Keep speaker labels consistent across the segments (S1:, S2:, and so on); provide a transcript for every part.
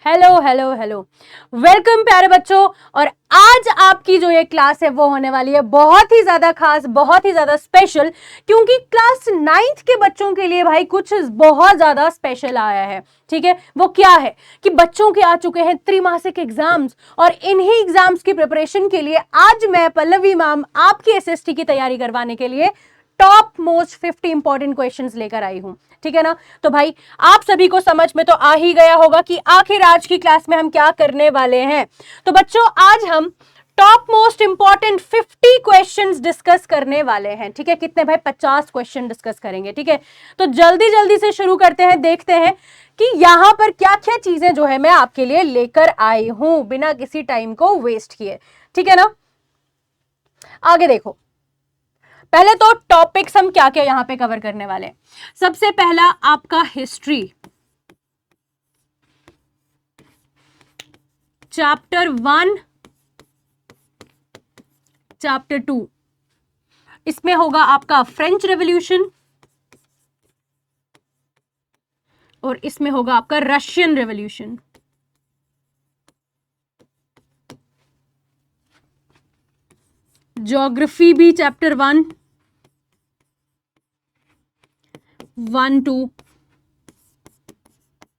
S1: Hello hello hello, welcome प्यारे बच्चों। और आज आपकी जो ये क्लास है वो होने वाली है बहुत ही ज्यादा खास, बहुत ही ज्यादा स्पेशल, क्योंकि क्लास 9th के बच्चों के लिए भाई कुछ बहुत ज्यादा स्पेशल आया है। ठीक है, वो क्या है कि बच्चों के आ चुके हैं त्रैमासिक एग्जाम्स, और इन्हीं एग्जाम्स की प्रिपरेशन के लिए आज मैं पल्लवी मैम आपकी एसएसटी की तैयारी करवाने के लिए टॉप मोस्ट 50 इंपॉर्टेंट क्वेश्चंस लेकर आई हूं। ठीक है ना, तो भाई आप सभी को समझ में तो आ ही गया होगा कि आखिर आज की क्लास में हम क्या करने वाले हैं। तो बच्चों आज हम top most important 50 questions discuss करने वाले हैं। ठीक है, कितने भाई? 50 क्वेश्चन डिस्कस करेंगे। ठीक है, तो जल्दी जल्दी से शुरू करते हैं, देखते हैं कि यहां पर क्या क्या चीजें जो है मैं आपके लिए लेकर आई हूं बिना किसी टाइम को वेस्ट किए। ठीक है ना, आगे देखो। पहले तो टॉपिक्स हम क्या क्या यहां पे कवर करने वाले हैं। सबसे पहला आपका हिस्ट्री, चैप्टर 1, चैप्टर 2। इसमें होगा आपका फ्रेंच रेवोल्यूशन और इसमें होगा आपका रशियन रेवोल्यूशन। ज्योग्राफी भी चैप्टर 1, 2।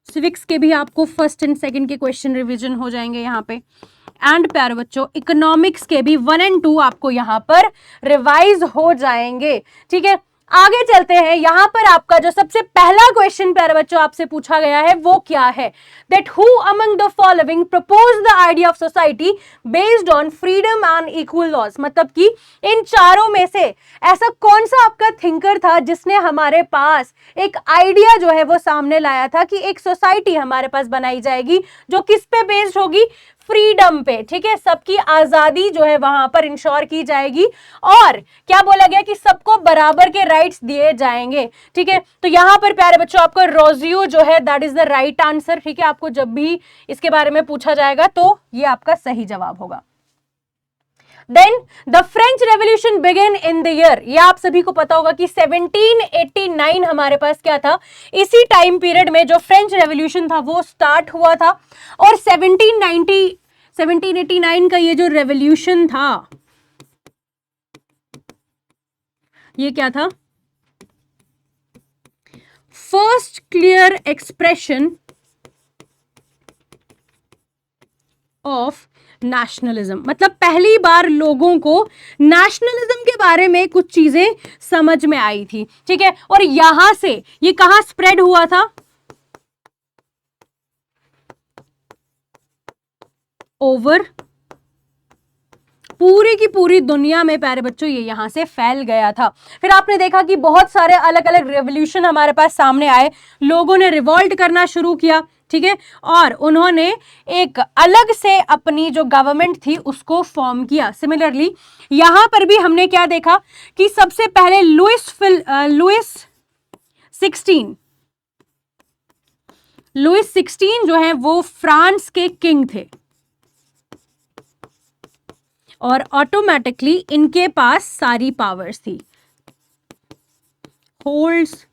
S1: सिविक्स के भी आपको फर्स्ट एंड सेकंड के क्वेश्चन रिवीजन हो जाएंगे यहाँ पे। एंड प्यारे बच्चों इकोनॉमिक्स के भी 1 और 2 आपको यहाँ पर रिवाइज हो जाएंगे। ठीक है, आगे चलते हैं। यहां पर आपका जो सबसे पहला क्वेश्चन प्यारे बच्चों आपसे पूछा गया है वो क्या है? That who among the following propose the idea of society based on freedom and equal laws. मतलब कि इन चारों में से ऐसा कौन सा आपका थिंकर था जिसने हमारे पास एक आइडिया जो है वो सामने लाया था कि एक सोसाइटी हमारे पास बनाई जाएगी जो किस पे बेस्ड होगी? फ्रीडम पे। ठीक है, सबकी आजादी जो है वहां पर इंश्योर की जाएगी और क्या बोला गया कि सबको बराबर के राइट्स दिए जाएंगे। ठीक है, तो यहां पर प्यारे बच्चों आपको रोजियो जो है that is the right answer. ठीक है, आपको जब भी इसके बारे में पूछा जाएगा तो ये आपका सही जवाब होगा। Then the French revolution begin in the year, ये आप सभी को पता होगा कि 1789 हमारे पास क्या था, इसी टाइम पीरियड में जो फ्रेंच रेवोल्यूशन था वो स्टार्ट हुआ था। और 1789 का ये जो रेवोल्यूशन था ये क्या था? First clear expression of nationalism. मतलब पहली बार लोगों को नेशनलिज्म के बारे में कुछ चीजें समझ में आई थी। ठीक है, और यहां से ये कहां स्प्रेड हुआ था? ओवर पूरी की पूरी दुनिया में प्यारे बच्चों ये यहां से फैल गया था। फिर आपने देखा कि बहुत सारे अलग अलग रेवोल्यूशन हमारे पास सामने आए, लोगों ने रिवॉल्ट करना शुरू किया। ठीक है, और उन्होंने एक अलग से अपनी जो गवर्नमेंट थी उसको फॉर्म किया। सिमिलरली यहां पर भी हमने क्या देखा कि सबसे पहले लुइस 16 जो है वो फ्रांस के किंग थे और ऑटोमेटिकली इनके पास सारी पावर्स थी। होल्ड्स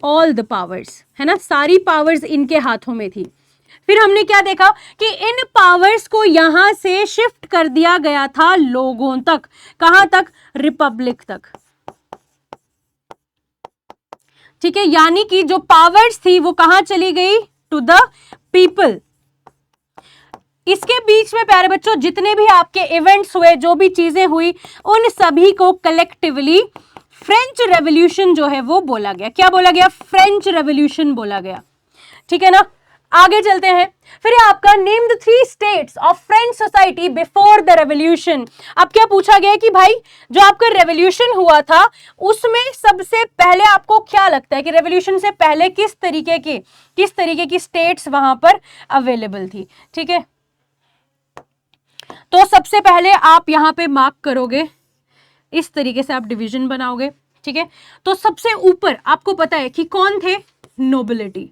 S1: ऑल द पावर्स, है ना, सारी पावर्स इनके हाथों में थी। फिर हमने क्या देखा कि इन पावर्स को यहां से शिफ्ट कर दिया गया था लोगों तक। कहां तक? रिपब्लिक तक। ठीक है, यानी कि जो पावर्स थी वो कहां चली गई? To the people. इसके बीच में प्यारे बच्चों जितने भी आपके इवेंट्स हुए, जो भी चीजें हुई, उन सभी को कलेक्टिवली फ्रेंच रेवोल्यूशन जो है वो बोला गया। क्या बोला गया? फ्रेंच रेवोल्यूशन बोला गया। ठीक है ना, आगे चलते हैं। फिर आपका name the 3 states of French society before the revolution. अब क्या पूछा गया कि भाई जो आपका रेवोल्यूशन हुआ था उसमें सबसे पहले आपको क्या लगता है कि रेवोल्यूशन से पहले किस तरीके की स्टेट्स वहां पर अवेलेबल थी? ठीक है, तो सबसे पहले आप यहां पे मार्क करोगे, इस तरीके से आप डिवीजन बनाओगे। ठीक है, तो सबसे ऊपर आपको पता है कि कौन थे? नोबिलिटी।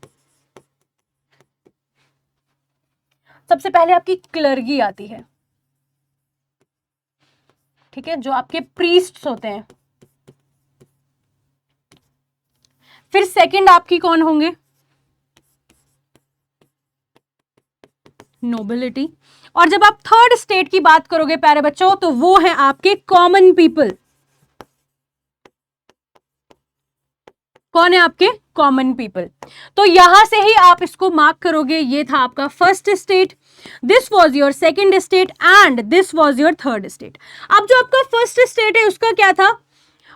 S1: सबसे पहले आपकी क्लर्गी आती है। ठीक है, जो आपके प्रीस्ट्स होते हैं। फिर सेकंड आपकी कौन होंगे? नोबिलिटी। और जब आप थर्ड स्टेट की बात करोगे प्यारे बच्चों, तो वो है आपके कॉमन पीपल। कौन है आपके? Common people. तो यहां से ही आप इसको मार्क करोगे, ये था आपका first state, this was your second state and this was your third state. अब जो आपका फर्स्ट स्टेट है उसका क्या था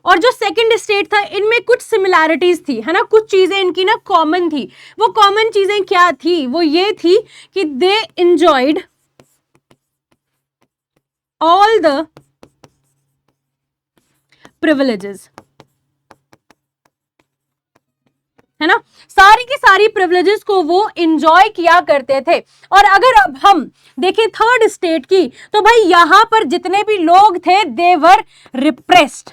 S1: और जो सेकंड स्टेट था, इनमें कुछ सिमिलैरिटीज थी, है ना, कुछ चीजें इनकी ना कॉमन थी। वो कॉमन चीजें क्या थी? वो ये थी कि दे एंजॉयड ऑल द प्रिविलेजेस, है ना, सारी की सारी प्रिविलेजेस को वो एंजॉय किया करते थे। और अगर अब हम देखें थर्ड स्टेट की, तो भाई यहां पर जितने भी लोग थे दे वर रिप्रेस्ड,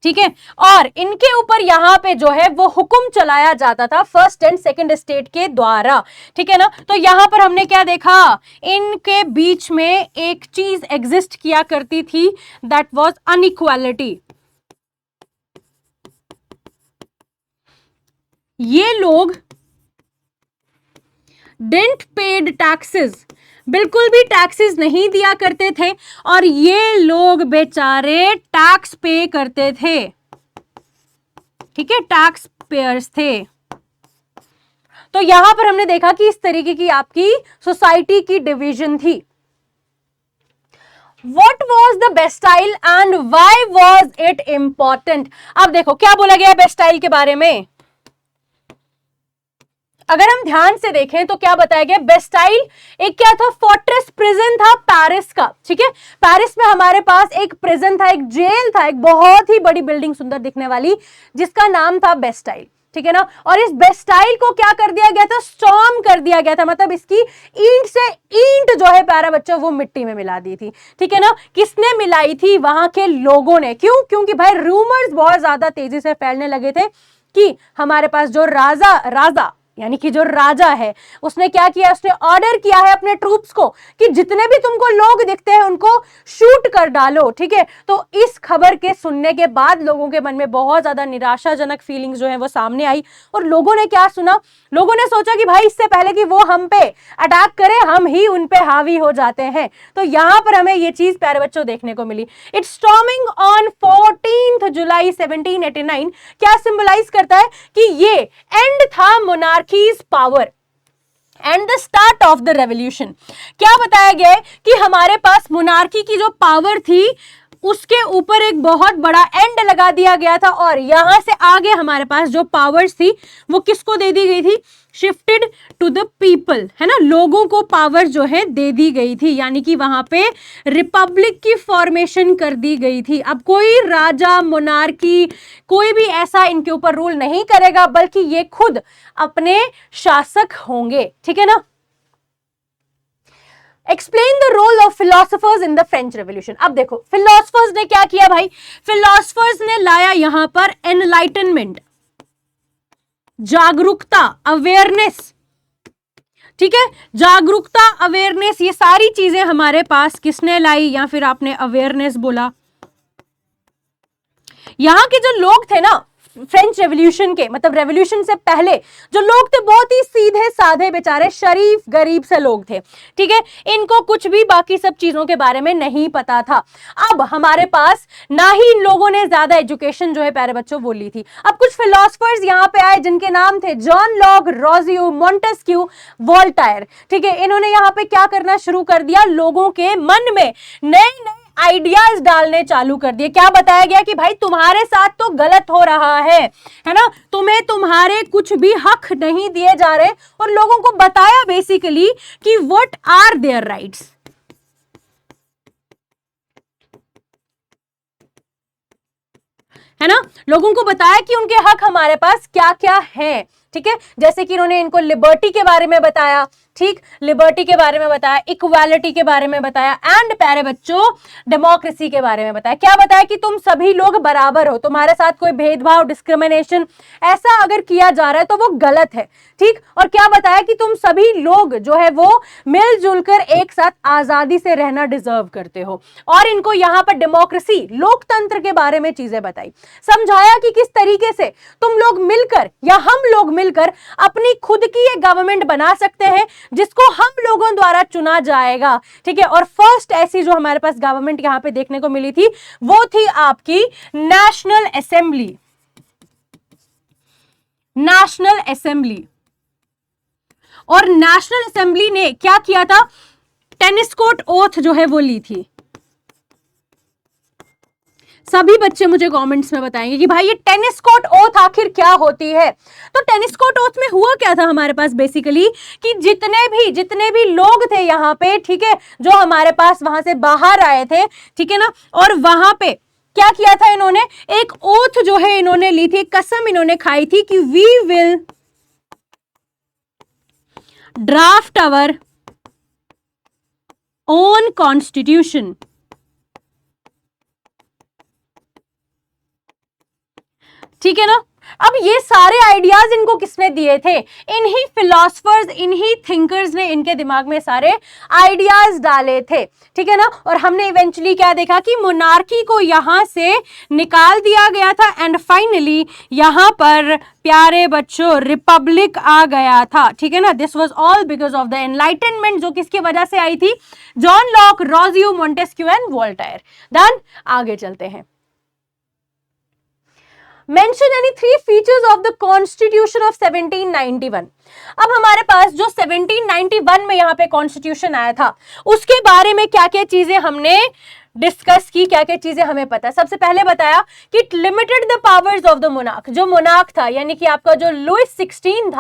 S1: ठीक है, और इनके ऊपर यहां पे जो है वो हुक्म चलाया जाता था फर्स्ट एंड सेकंड स्टेट के द्वारा, ठीक है ना। तो यहां पर हमने क्या देखा, इनके बीच में एक चीज एग्जिस्ट किया करती थी, दैट वाज अनइक्वालिटी। ये लोग डिडंट पेड टैक्सेस, बिल्कुल भी टैक्सेस नहीं दिया करते थे, और ये लोग बेचारे टैक्स पे करते थे, ठीक है, टैक्स पेयर्स थे। तो यहां पर हमने देखा कि इस तरीके की आपकी सोसाइटी की डिवीजन थी। What was the Bastille and why was it important? अब देखो क्या बोला गया है बेस्टाइल के बारे में। अगर हम ध्यान से देखें तो क्या बताया गया, बेस्टाइल एक क्या था, फोर्ट्रेस प्रिजन था पेरिस का, ठीक है। पेरिस में हमारे पास एक प्रिजन था, एक जेल था, एक बहुत ही बड़ी बिल्डिंग सुंदर दिखने वाली, जिसका नाम था बेस्टाइल, ठीक है ना। और इस बेस्टाइल को क्या कर दिया गया था, स्टॉर्म कर दिया गया था, मतलब इसकी ईंट से ईंट जो है प्यारा बच्चा वो मिट्टी में मिला दी थी, ठीक है ना। किसने मिलाई थी? वहां के लोगों ने। क्यों? क्योंकि भाई रूमर्स बहुत ज्यादा तेजी से फैलने लगे थे कि हमारे पास जो राजा यानी कि जो राजा है, उसने क्या किया, उसने ऑर्डर किया है अपने ट्रूप्स को कि जितने भी तुमको लोग दिखते हैं उनको शूट कर डालो, ठीक है। तो इस खबर के सुनने के बाद लोगों के मन में बहुत ज्यादा निराशाजनक फीलिंग्स जो है वो सामने आई, और लोगों ने क्या सुना, लोगों ने सोचा कि भाई इससे पहले कि वो हम पे अटैक करे, हम ही उन पे हावी हो जाते हैं। तो यहां पर हमें ये चीज प्यारे बच्चों देखने को मिली। इट्स स्टॉर्मिंग ऑन 14 जुलाई 1789 क्या सिंबलाइज करता है कि ये एंड था monarchies power and the start of the revolution. क्या बताया गया है कि हमारे पास मोनार्की की जो पावर थी उसके ऊपर एक बहुत बड़ा एंड लगा दिया गया था, और यहां से आगे हमारे पास जो पावर्स थी वो किसको दे दी गई थी, शिफ्टेड टू द पीपल, है ना, लोगों को पावर जो है दे दी गई थी, यानी कि वहां पे रिपब्लिक की फॉर्मेशन कर दी गई थी। अब कोई राजा मोनार्की कोई भी ऐसा इनके ऊपर रूल नहीं करेगा, बल्कि ये खुद अपने शासक होंगे, ठीक है ना। Explain the role of philosophers in the French revolution. अब देखो फिलोसफर्स ने क्या किया भाई, फिलोसफर्स ने लाया यहां पर एनलाइटनमेंट, जागरूकता, अवेयरनेस, ठीक है, जागरूकता, अवेयरनेस, ये सारी चीजें हमारे पास किसने लाई, या फिर आपने अवेयरनेस बोला। यहां के जो लोग थे ना फ्रेंच रेवोल्यूशन के, मतलब रेवोल्यूशन से पहले जो लोग थे बहुत ही सीधे साधे बेचारे शरीफ गरीब से लोग थे, ठीक है, इनको कुछ भी बाकी सब चीजों के बारे में नहीं पता था। अब हमारे पास ना ही इन लोगों ने ज्यादा एजुकेशन जो है प्यारे बच्चों वो ली थी। अब कुछ फिलोसफर्स यहां पे आए जिनके नाम थे जॉन लॉक, रोजियो, मॉन्टेस्क्यू, वोल्टायर, ठीक है। इन्होंने यहां पे क्या करना शुरू कर दिया, लोगों के मन में नए नए आइडियाज डालने चालू कर दिए। क्या बताया गया कि भाई तुम्हारे साथ तो गलत हो रहा है ना, तुम्हें तुम्हारे कुछ भी हक नहीं दिए जा रहे, और लोगों को बताया बेसिकली कि व्हाट आर देयर राइट्स, है ना, लोगों को बताया कि उनके हक हमारे पास क्या क्या है, ठीक है। जैसे कि इन्होंने इनको लिबर्टी के बारे में बताया, ठीक, लिबर्टी के बारे में बताया, इक्वालिटी के बारे में बताया, एंड प्यारे बच्चों डेमोक्रेसी के बारे में बताया। क्या बताया कि तुम सभी लोग बराबर हो, तुम्हारे साथ कोई भेदभाव, डिस्क्रिमिनेशन ऐसा अगर किया जा रहा है तो वो गलत है, ठीक। और क्या बताया कि तुम सभी लोग जो है वो मिलजुल कर एक साथ आजादी से रहना डिजर्व करते हो। और इनको यहां पर डेमोक्रेसी, लोकतंत्र के बारे में चीजें बताई, समझाया कि किस तरीके से तुम लोग मिलकर या हम लोग मिलकर अपनी खुद की एक गवर्नमेंट बना सकते हैं जिसको हम लोगों द्वारा चुना जाएगा, ठीक है। और फर्स्ट ऐसी जो हमारे पास गवर्नमेंट यहां पे देखने को मिली थी वो थी आपकी नेशनल असेंबली। नेशनल असेंबली, और नेशनल असेंबली ने क्या किया था, टेनिस कोर्ट ओथ जो है वो ली थी। सभी बच्चे मुझे कमेंट्स में बताएंगे कि भाई ये टेनिस कोर्ट ओथ आखिर क्या होती है। तो टेनिस कोर्ट ओथ में हुआ क्या था हमारे पास बेसिकली कि जितने भी लोग थे यहां पे, ठीक है, जो हमारे पास वहां से बाहर आए थे, ठीक है ना, और वहां पे क्या किया था इन्होंने, एक ओथ जो है इन्होंने ली थी, कसम इन्होंने खाई थी कि we will draft our own constitution. ठीक है ना। अब ये सारे आइडियाज इनको किसने दिए थे, इन्हीं फिलोसफर्स, इन्हीं थिंकर्स ने इनके दिमाग में सारे आइडियाज डाले थे, ठीक है ना। और हमने इवेंचुअली क्या देखा कि मोनार्की को यहां से निकाल दिया गया था एंड फाइनली यहां पर प्यारे बच्चों रिपब्लिक आ गया था, ठीक है ना। This was all because of the enlightenment, जो किसकी वजह से आई थी, John Locke, Rousseau, Montesquieu and Voltaire. Done, आगे चलते हैं। Mention any three features of the Constitution of 1791। अब हमारे पास जो 1791 में यहाँ पे कॉन्स्टिट्यूशन आया था उसके बारे में क्या क्या चीजें हमने डिस्कस की, क्या क्या चीजें हमें पता है। सबसे पहले बताया कि it limited the powers of the monarch. जो मोनार्क था यानी कि आपका जो लुइस 16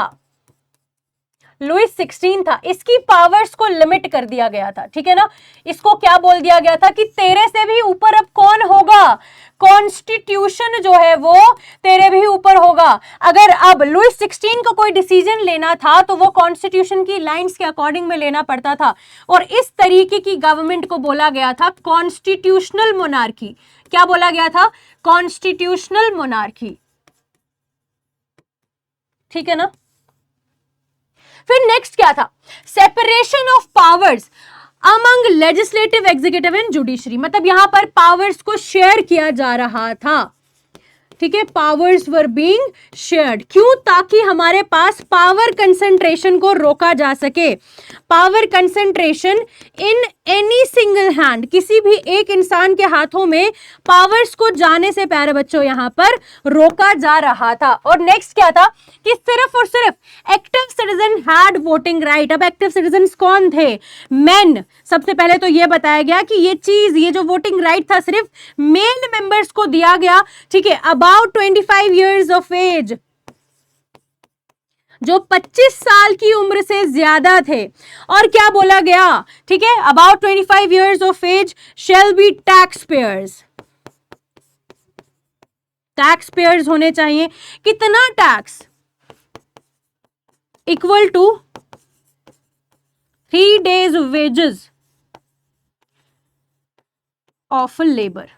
S1: था, इसकी पावर्स को लिमिट कर दिया गया था, ठीक है ना। इसको क्या बोल दिया गया था कि तेरे से भी ऊपर अब कौन होगा, कॉन्स्टिट्यूशन जो है वो तेरे भी ऊपर होगा। अगर अब लुइस 16 को कोई डिसीजन लेना था तो वो कॉन्स्टिट्यूशन की लाइंस के अकॉर्डिंग में लेना पड़ता था, और इस तरीके की गवर्नमेंट को बोला गया था कॉन्स्टिट्यूशनल मोनार्की। क्या बोला गया था, कॉन्स्टिट्यूशनल मोनार्की, ठीक है ना। फिर नेक्स्ट क्या था, separation of powers among legislative, executive and judiciary. मतलब यहां पर पावर्स को शेयर किया जा रहा था, ठीक है, पावर्स वर बीइंग शेयर्ड। क्यों, ताकि हमारे पास पावर कंसंट्रेशन को रोका जा सके। Power concentration in any single hand, किसी भी एक इंसान के हाथों में पावर्स को जाने से प्यारे बच्चों यहां पर रोका जा रहा था। और नेक्स्ट क्या था कि सिर्फ और सिर्फ active citizen had voting right. अब एक्टिव सिटीजन्स कौन थे, मेन। सबसे पहले तो यह बताया गया कि ये चीज, ये जो वोटिंग राइट था सिर्फ मेल मेंबर्स को दिया गया, ठीक है, अबाउट 25 years of age, जो 25 साल की उम्र से ज्यादा थे। और क्या बोला गया, ठीक है, about 25 years of age shall be taxpayers। Tax payers होने चाहिए। कितना tax, equal to 3 days wages of labour.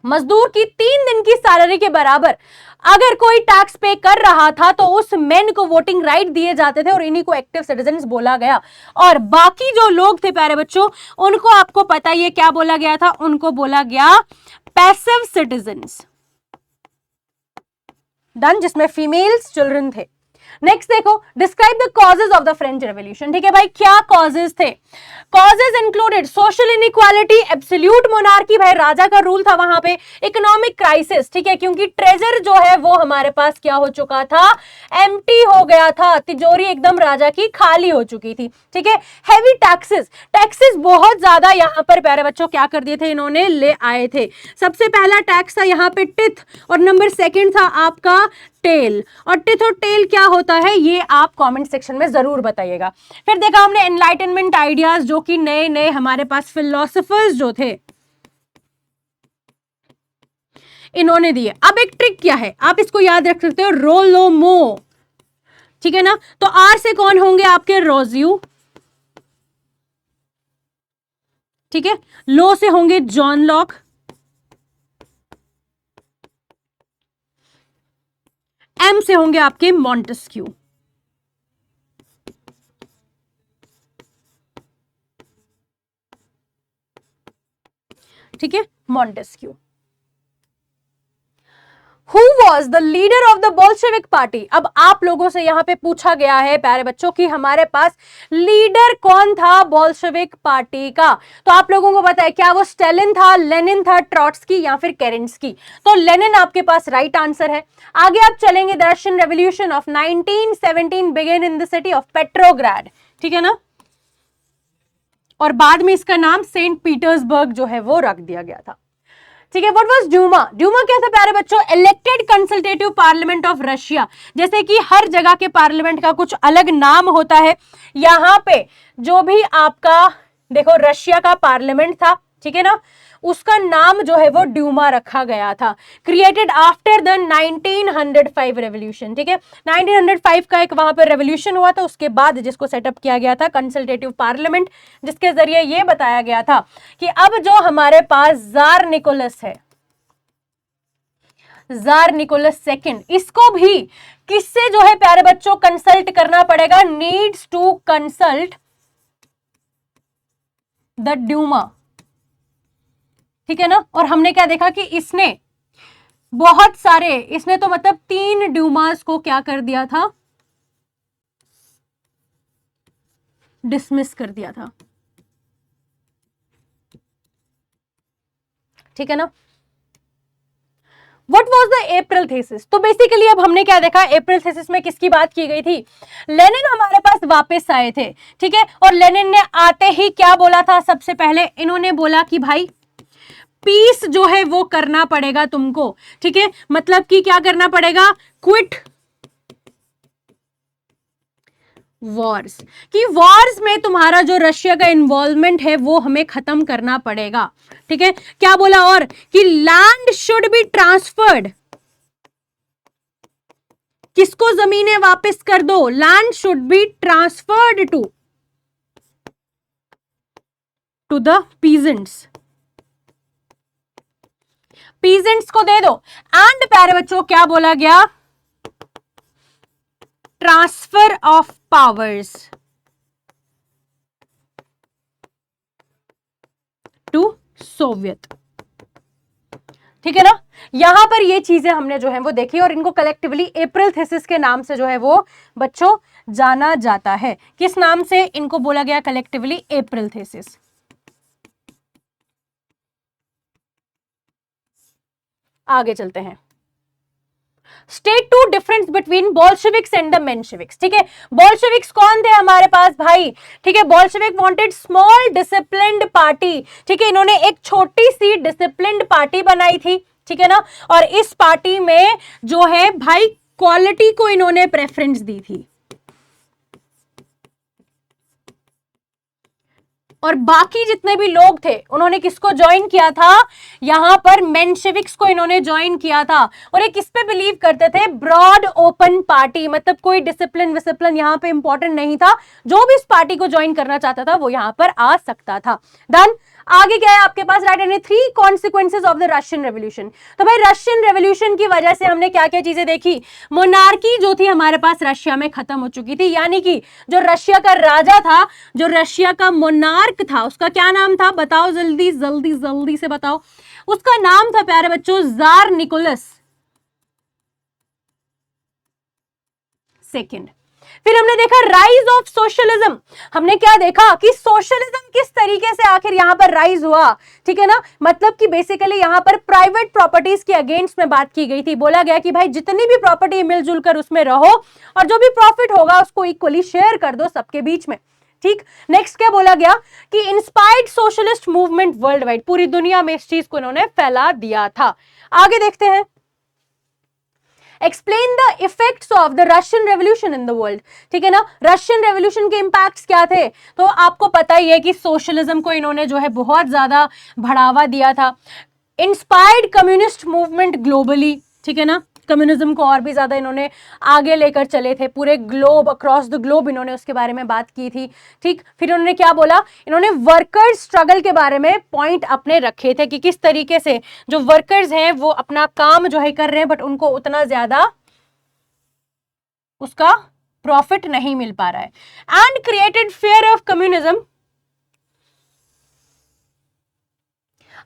S1: मजदूर की 3 दिन की सैलरी के बराबर अगर कोई टैक्स पे कर रहा था तो उस मैन को वोटिंग राइट दिए जाते थे, और इन्हीं को एक्टिव सिटीजन्स बोला गया। और बाकी जो लोग थे प्यारे बच्चों, उनको आपको पता ही है क्या बोला गया था, उनको बोला गया पैसिव सिटीजन्स। डन, जिसमें फीमेल्स, चिल्ड्रन थे। नेक्स्ट देखो, describe the causes of the French revolution. ठीक है भाई, क्या कॉजेज थे, causes included social inequality, absolute monarchy, भाई राजा का रूल था वहां पे, इकोनॉमिक क्राइसिस, ठीक है, क्योंकि ट्रेजर जो है वो हमारे पास क्या हो चुका था, एम्प्टी हो गया था, तिजोरी एकदम राजा की खाली हो चुकी थी, ठीक है। हैवी टैक्सेस, टैक्सेस बहुत ज्यादा यहां पर प्यारे बच्चों क्या कर दिए थे, इन्होंने ले आए थे। सबसे पहला टैक्स था यहाँ पे टिथ, और नंबर सेकंड था आपका टेल। और टिथ और टेल क्या होता है ये आप कमेंट सेक्शन में जरूर बताइएगा। फिर देखा हमने एनलाइटनमेंट आइडियाज, जो कि नए नए हमारे पास फिलोसोफर्स जो थे इन्होंने दिए। अब एक ट्रिक क्या है, आप इसको याद रख सकते हो, रोलोमो, ठीक है ना। तो आर से कौन होंगे आपके, रोजियो, ठीक है, लो से होंगे जॉन लॉक, एम से होंगे आपके मॉन्टेस्क्यू, ठीक है, Montesquieu. Who was the leader of the Bolshevik party? अब आप लोगों से यहां पे पूछा गया है प्यारे बच्चों कि हमारे पास लीडर कौन था बोल्शेविक पार्टी का। तो आप लोगों को पता है क्या वो स्टेलिन था, लेनिन था, ट्रॉट्स्की या फिर केरेंस्की? तो लेनिन आपके पास राइट आंसर है। आगे आप चलेंगे, the Russian revolution of 1917 began in the city of Petrograd, ठीक है ना, और बाद में इसका नाम सेंट पीटर्सबर्ग जो है वो रख दिया गया था, ठीक है। What was Dumas? ड्यूमा क्या था प्यारे बच्चों? Elected consultative parliament of Russia. जैसे कि हर जगह के पार्लियामेंट का कुछ अलग नाम होता है, यहां पे जो भी आपका देखो रशिया का पार्लियामेंट था, ठीक है ना, उसका नाम जो है वो ड्यूमा रखा गया था। क्रिएटेड आफ्टर द 1905 रेवोल्यूशन, ठीक है, 1905 का एक वहां पर रेवोल्यूशन हुआ था, उसके बाद जिसको सेटअप किया गया था कंसल्टेटिव पार्लियामेंट, जिसके जरिए ये बताया गया था कि अब जो हमारे पास जार निकोलस है, जार निकोलस सेकंड, इसको भी किससे जो है प्यारे बच्चों कंसल्ट करना पड़ेगा? Needs to consult the Duma, ठीक है ना। और हमने क्या देखा कि इसने बहुत सारे, इसने तो मतलब 3 ड्यूमास को क्या कर दिया था? डिसमिस कर दिया था, ठीक है ना। What was the April thesis? तो बेसिकली अब हमने क्या देखा, अप्रैल थीसिस में किसकी बात की गई थी? लेनिन हमारे पास वापस आए थे, ठीक है, और लेनिन ने आते ही क्या बोला था? सबसे पहले इन्होंने बोला कि भाई पीस जो है वो करना पड़ेगा तुमको, ठीक है, मतलब कि क्या करना पड़ेगा? क्विट वॉर्स, कि वॉर्स में तुम्हारा जो रशिया का इन्वॉल्वमेंट है वो हमें खत्म करना पड़ेगा, ठीक है। क्या बोला और? कि लैंड शुड बी ट्रांसफर्ड, किसको जमीनें वापस कर दो? Land should be transferred to the peasants, peasants को दे दो। एंड प्यारे बच्चों क्या बोला गया? Transfer of powers to soviet, ठीक है ना। यहां पर ये चीजें हमने जो है वो देखी और इनको कलेक्टिवली अप्रैल थीसिस के नाम से जो है वो बच्चों जाना जाता है। किस नाम से इनको बोला गया कलेक्टिवली? April thesis. आगे चलते हैं। State two difference between Bolsheviks and the Mensheviks, ठीक है। बोल्शेविक्स कौन थे हमारे पास भाई? ठीक है, Bolshevik wanted small disciplined party, ठीक है, इन्होंने एक छोटी सी डिसिप्लिन्ड पार्टी बनाई थी, ठीक है ना, और इस पार्टी में जो है भाई क्वालिटी को इन्होंने प्रेफरेंस दी थी, और बाकी जितने भी लोग थे उन्होंने किसको ज्वाइन किया था? यहां पर मेंशेविक्स को इन्होंने ज्वाइन किया था। और ये किस पे बिलीव करते थे? ब्रॉड ओपन पार्टी, मतलब कोई डिसिप्लिन विसिप्लिन यहां पे इंपॉर्टेंट नहीं था, जो भी इस पार्टी को ज्वाइन करना चाहता था वो यहां पर आ सकता था। डन। आगे क्या है आपके पास? Right and 3 consequences of the Russian revolution. तो भाई रशियन रेवोल्यूशन की वजह से हमने क्या क्या चीजें देखी? मोनार्की जो थी हमारे पास रशिया में खत्म हो चुकी थी, यानी कि जो रशिया का राजा था, जो रशिया का मोनार्क था, उसका क्या नाम था? बताओ जल्दी जल्दी जल्दी से बताओ। उसका नाम था प्यारे बच्चों जार निकोलस सेकेंड। फिर हमने देखा राइज ऑफ सोशलिज्म। हमने क्या देखा कि सोशलिज्म किस तरीके से आखिर यहां पर राइज हुआ, ठीक है ना, मतलब कि बेसिकली यहां पर प्राइवेट प्रॉपर्टीज के अगेंस्ट में बात की गई थी। बोला गया कि भाई जितनी भी प्रॉपर्टी मिलजुल कर उसमें रहो और जो भी प्रॉफिट होगा उसको इक्वली शेयर कर दो सबके बीच में, ठीक। नेक्स्ट क्या बोला गया कि inspired socialist movement world wide, पूरी दुनिया में इस चीज को इन्होंने फैला दिया था। आगे देखते हैं। Explain the effects of the Russian revolution in the world, ठीक है ना, रशियन रेवोल्यूशन के इंपैक्ट्स क्या थे? तो आपको पता ही है कि सोशलिज्म को इन्होंने जो है बहुत ज्यादा बढ़ावा दिया था। इंस्पायर्ड कम्युनिस्ट मूवमेंट ग्लोबली, ठीक है ना, कम्युनिज्म को और भी ज्यादा इन्होंने आगे लेकर चले थे, पूरे ग्लोब, अक्रॉस द ग्लोब इन्होंने उसके बारे में बात की थी, ठीक। फिर इन्होंने क्या बोला? इन्होंने वर्कर्स स्ट्रगल के बारे में पॉइंट अपने रखे थे कि किस तरीके से जो वर्कर्स हैं वो अपना काम जो है कर रहे हैं बट उनको उतना ज्यादा उसका प्रॉफिट नहीं मिल पा रहा है। And created fear of communism.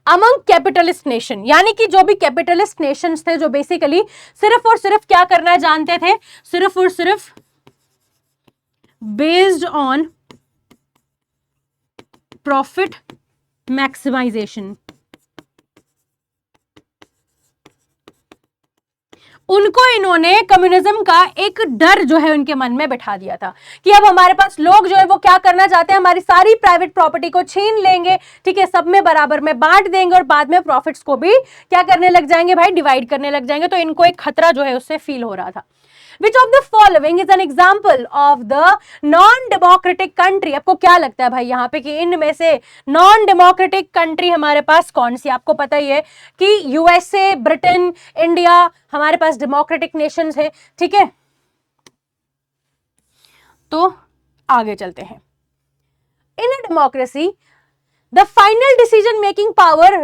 S1: Among capitalist nation, यानी कि जो भी कैपिटलिस्ट नेशंस थे जो बेसिकली सिर्फ और सिर्फ क्या करना जानते थे, सिर्फ और सिर्फ बेस्ड ऑन प्रॉफिट मैक्सिमाइजेशन, उनको इन्होंने कम्युनिज्म का एक डर जो है उनके मन में बैठा दिया था कि अब हमारे पास लोग जो है वो क्या करना चाहते हैं, हमारी सारी प्राइवेट प्रॉपर्टी को छीन लेंगे, ठीक है, सब में बराबर में बांट देंगे और बाद में प्रॉफिट्स को भी क्या करने लग जाएंगे भाई, डिवाइड करने लग जाएंगे। तो इनको एक खतरा जो है उससे फील हो रहा था। Which of the following is an example of the non-democratic country? आपको क्या लगता है भाई यहाँ पे कि इनमें से non-democratic country हमारे पास कौन सी? आपको पता ही है कि यूएसए, ब्रिटेन, इंडिया हमारे पास डेमोक्रेटिक नेशंस है, ठीक है। तो आगे चलते हैं। In a democracy, the final decision making power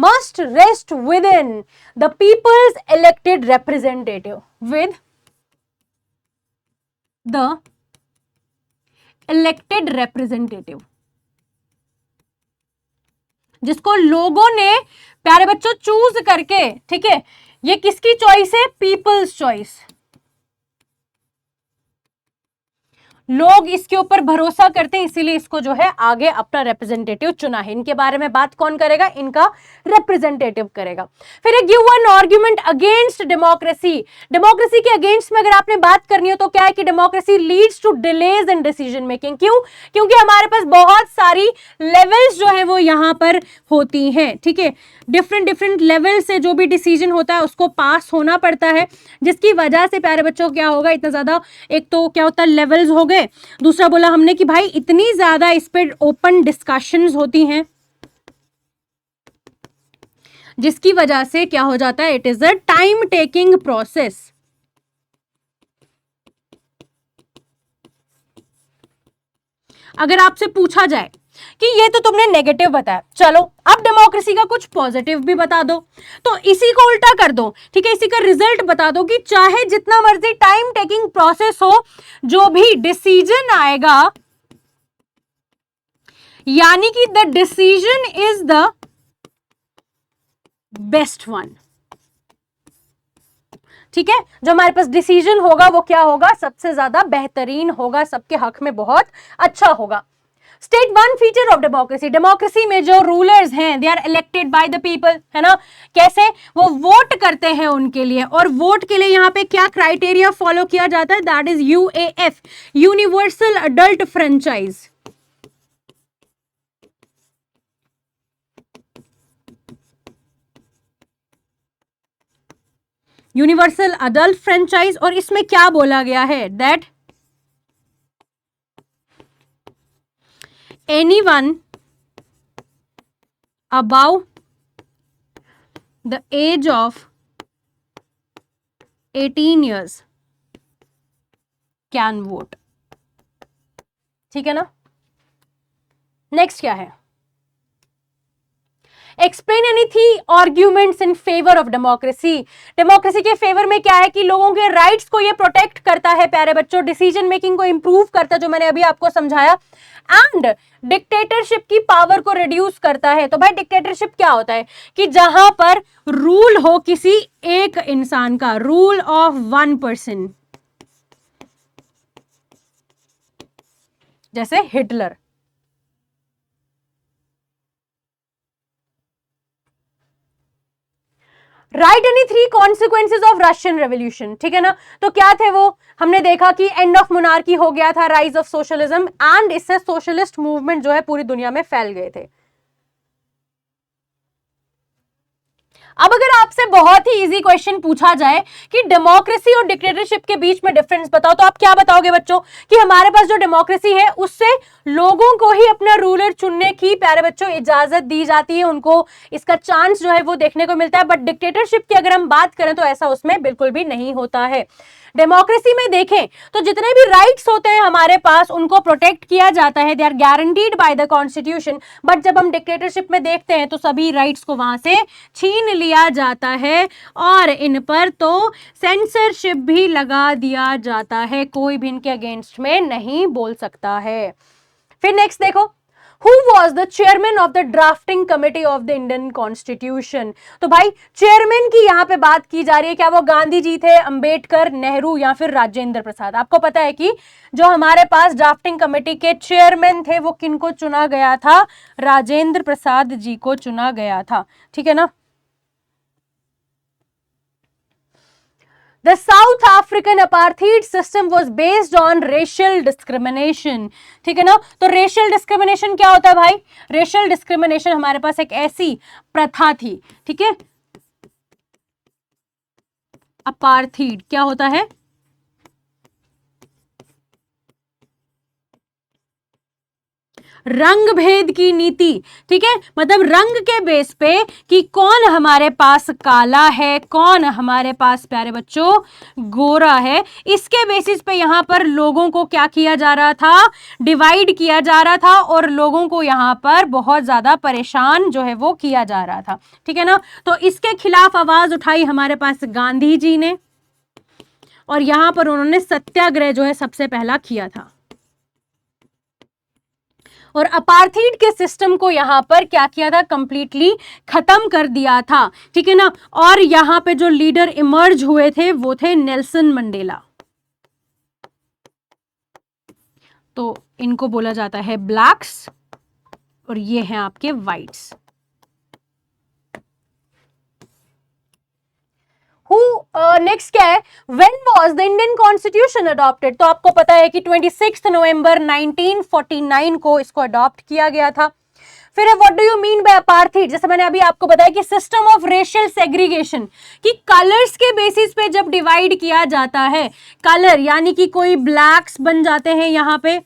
S1: must rest within the people's elected representative, with the elected representative, जिसको लोगों ने प्यारे बच्चों चूज करके, ठीक है, ये किसकी चॉइस है, पीपल्स चॉइस। लोग इसके ऊपर भरोसा करते हैं, इसीलिए इसको जो है आगे अपना रिप्रेजेंटेटिव चुना है। इनके बारे में बात कौन करेगा, इनका रिप्रेजेंटेटिव करेगा। फिर एक give one argument against democracy. Democracy के अगेंस्ट में अगर आपने बात करनी हो तो क्या है कि democracy leads to delays in decision making. क्यों? क्योंकि हमारे पास बहुत सारी लेवल्स जो है वो यहां पर होती हैं, ठीक है, डिफरेंट लेवल से जो भी डिसीजन होता है उसको पास होना पड़ता है, जिसकी वजह से प्यारे बच्चों क्या होगा, इतना ज्यादा, एक तो क्या होता है लेवल्स हो गए, दूसरा बोला हमने कि भाई इतनी ज्यादा इस पे ओपन डिस्कशंस होती हैं, जिसकी वजह से क्या हो जाता है, it is a time taking process. अगर आपसे पूछा जाए कि ये तो तुमने नेगेटिव बताया, चलो अब डेमोक्रेसी का कुछ पॉजिटिव भी बता दो, तो इसी को उल्टा कर दो, ठीक है, इसी का रिजल्ट बता दो कि चाहे जितना मर्जी टाइम टेकिंग प्रोसेस हो, जो भी डिसीजन आएगा, यानी कि the decision is the best one, ठीक है, जो हमारे पास डिसीजन होगा वो क्या होगा, सबसे ज्यादा बेहतरीन होगा, सबके हक में बहुत अच्छा होगा। State one feature of democracy. Democracy में जो रूलर्स हैं they are elected by the people, है ना। कैसे? वो वोट करते हैं उनके लिए, और वोट के लिए यहाँ पे क्या क्राइटेरिया फॉलो किया जाता है, that is UAF, universal adult franchise. Universal adult franchise, और इसमें क्या बोला गया है, that anyone above the age of 18 years can vote, ठीक है ना। नेक्स्ट क्या है, explain any three arguments in favour of democracy. Democracy के फेवर में क्या है कि लोगों के राइट्स को ये प्रोटेक्ट करता है प्यारे बच्चों, डिसीजन मेकिंग को इंप्रूव करता है, जो मैंने अभी आपको समझाया, एंड डिक्टेटरशिप की पावर को रिड्यूस करता है। तो भाई डिक्टेटरशिप क्या होता है कि जहां पर रूल हो किसी एक इंसान का, रूल ऑफ वन पर्सन, जैसे Hitler. Right any three consequences of Russian revolution, ठीक है ना। तो क्या थे वो, हमने देखा कि एंड ऑफ मोनार्की हो गया था, राइज ऑफ सोशलिज्म, एंड इससे सोशलिस्ट मूवमेंट जो है पूरी दुनिया में फैल गए थे। अब अगर आपसे बहुत ही इजी क्वेश्चन पूछा जाए कि डेमोक्रेसी और डिक्टेटरशिप के बीच में डिफरेंस बताओ, तो आप क्या बताओगे बच्चों कि हमारे पास जो डेमोक्रेसी है उससे लोगों को ही अपना रूलर चुनने की प्यारे बच्चों इजाजत दी जाती है, उनको इसका चांस जो है वो देखने को मिलता है। बट डिक्टेटरशिप की अगर हम बात करें तो ऐसा उसमें बिल्कुल भी नहीं होता है। डेमोक्रेसी में देखें तो जितने भी राइट्स होते हैं हमारे पास उनको प्रोटेक्ट किया जाता है, they are guaranteed by the constitution. But जब हम डिक्टेटरशिप में देखते हैं तो सभी राइट्स को वहां से छीन लिया जाता है और इन पर तो सेंसरशिप भी लगा दिया जाता है, कोई भी इनके अगेंस्ट में नहीं बोल सकता है। फिर नेक्स्ट देखो, who was the chairman of the drafting committee of the Indian constitution? तो भाई चेयरमैन की यहां पे बात की जा रही है, क्या वो गांधी जी थे, अंबेडकर, नेहरू या फिर राजेंद्र प्रसाद? आपको पता है कि जो हमारे पास ड्राफ्टिंग कमेटी के चेयरमैन थे वो किनको चुना गया था? राजेंद्र प्रसाद जी को चुना गया था, ठीक है ना। The South African apartheid system was based on racial discrimination, ठीक है ना। तो racial discrimination क्या होता है भाई? racial discrimination हमारे पास एक ऐसी प्रथा थी, ठीक है। अपार्थीड क्या होता है? रंग भेद की नीति, ठीक है। मतलब रंग के बेस पे कि कौन हमारे पास काला है, कौन हमारे पास प्यारे बच्चों गोरा है, इसके बेसिस पे यहां पर लोगों को क्या किया जा रहा था? डिवाइड किया जा रहा था और लोगों को यहां पर बहुत ज्यादा परेशान जो है वो किया जा रहा था, ठीक है ना। तो इसके खिलाफ आवाज उठाई हमारे पास गांधी जी ने और यहां पर उन्होंने सत्याग्रह जो है सबसे पहला किया था और अपार्थीड के सिस्टम को यहां पर क्या किया था? कंप्लीटली खत्म कर दिया था, ठीक है ना। और यहां पे जो लीडर इमर्ज हुए थे वो थे नेल्सन मंडेला। तो इनको बोला जाता है ब्लैक्स और ये हैं आपके व्हाइट्स। नेक्स्ट क्या है? When was the Indian constitution adopted? तो आपको पता है कि 26 नवंबर 1949 को इसको अडॉप्ट किया गया था। फिर what do you mean by apartheid? जैसे मैंने अभी आपको बताया कि सिस्टम ऑफ रेशियल सेग्रीगेशन, कि कलर्स के बेसिस पे जब डिवाइड किया जाता है, कलर यानी कि कोई ब्लैक्स बन जाते हैं यहां पे,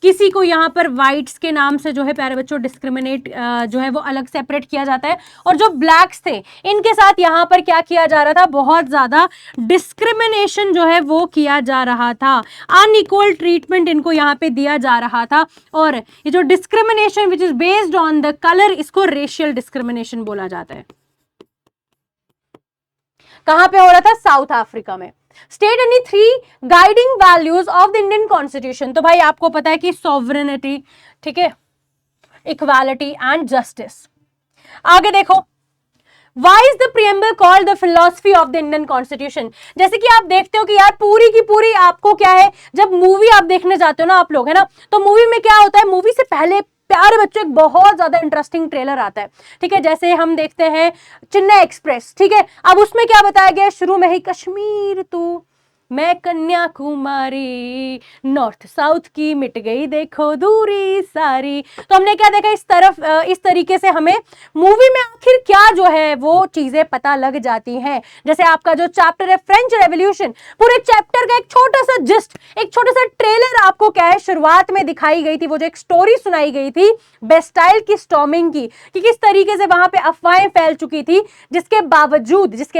S1: किसी को यहाँ पर व्हाइट्स के नाम से जो है प्यारे बच्चों डिस्क्रिमिनेट जो है वो अलग सेपरेट किया जाता है, और जो ब्लैक्स थे इनके साथ यहाँ पर क्या किया जा रहा था? बहुत ज्यादा डिस्क्रिमिनेशन जो है वो किया जा रहा था, अनइक्वल ट्रीटमेंट इनको यहाँ पे दिया जा रहा था। और ये जो discrimination which is based on the colour, इसको रेशियल डिस्क्रिमिनेशन बोला जाता है। कहां पे हो रहा था? साउथ अफ्रीका में। State any 3 guiding values of the Indian constitution? तो भाई आपको पता है कि सॉवरेनिटी, ठीक है, इक्वालिटी एंड जस्टिस। आगे देखो, why is the preamble called the philosophy of the Indian constitution? जैसे कि आप देखते हो कि यार पूरी की पूरी आपको क्या है, जब मूवी आप देखने जाते हो ना आप लोग, है ना, तो मूवी में क्या होता है? मूवी से पहले प्यारे बच्चों एक बहुत ज्यादा इंटरेस्टिंग ट्रेलर आता है, ठीक है। जैसे हम देखते हैं चेन्नई एक्सप्रेस, ठीक है। अब उसमें क्या बताया गया? शुरू में ही कश्मीर तू मैं कन्याकुमारी, नॉर्थ साउथ की मिट गई देखो दूरी सारी। तो हमने क्या देखा इस तरफ, इस तरीके से हमें मूवी में आखिर क्या जो है वो चीजें पता लग जाती हैं। जैसे आपका जो चैप्टर है फ्रेंच रेवोल्यूशन, पूरे चैप्टर का एक छोटा सा जिस्ट, एक छोटा सा ट्रेलर आपको क्या है शुरुआत में दिखाई गई थी, वो जो एक स्टोरी सुनाई गई थी बेस्टाइल की स्टॉर्मिंग की, कि किस तरीके से वहां पे अफवाहें फैल चुकी थी, जिसके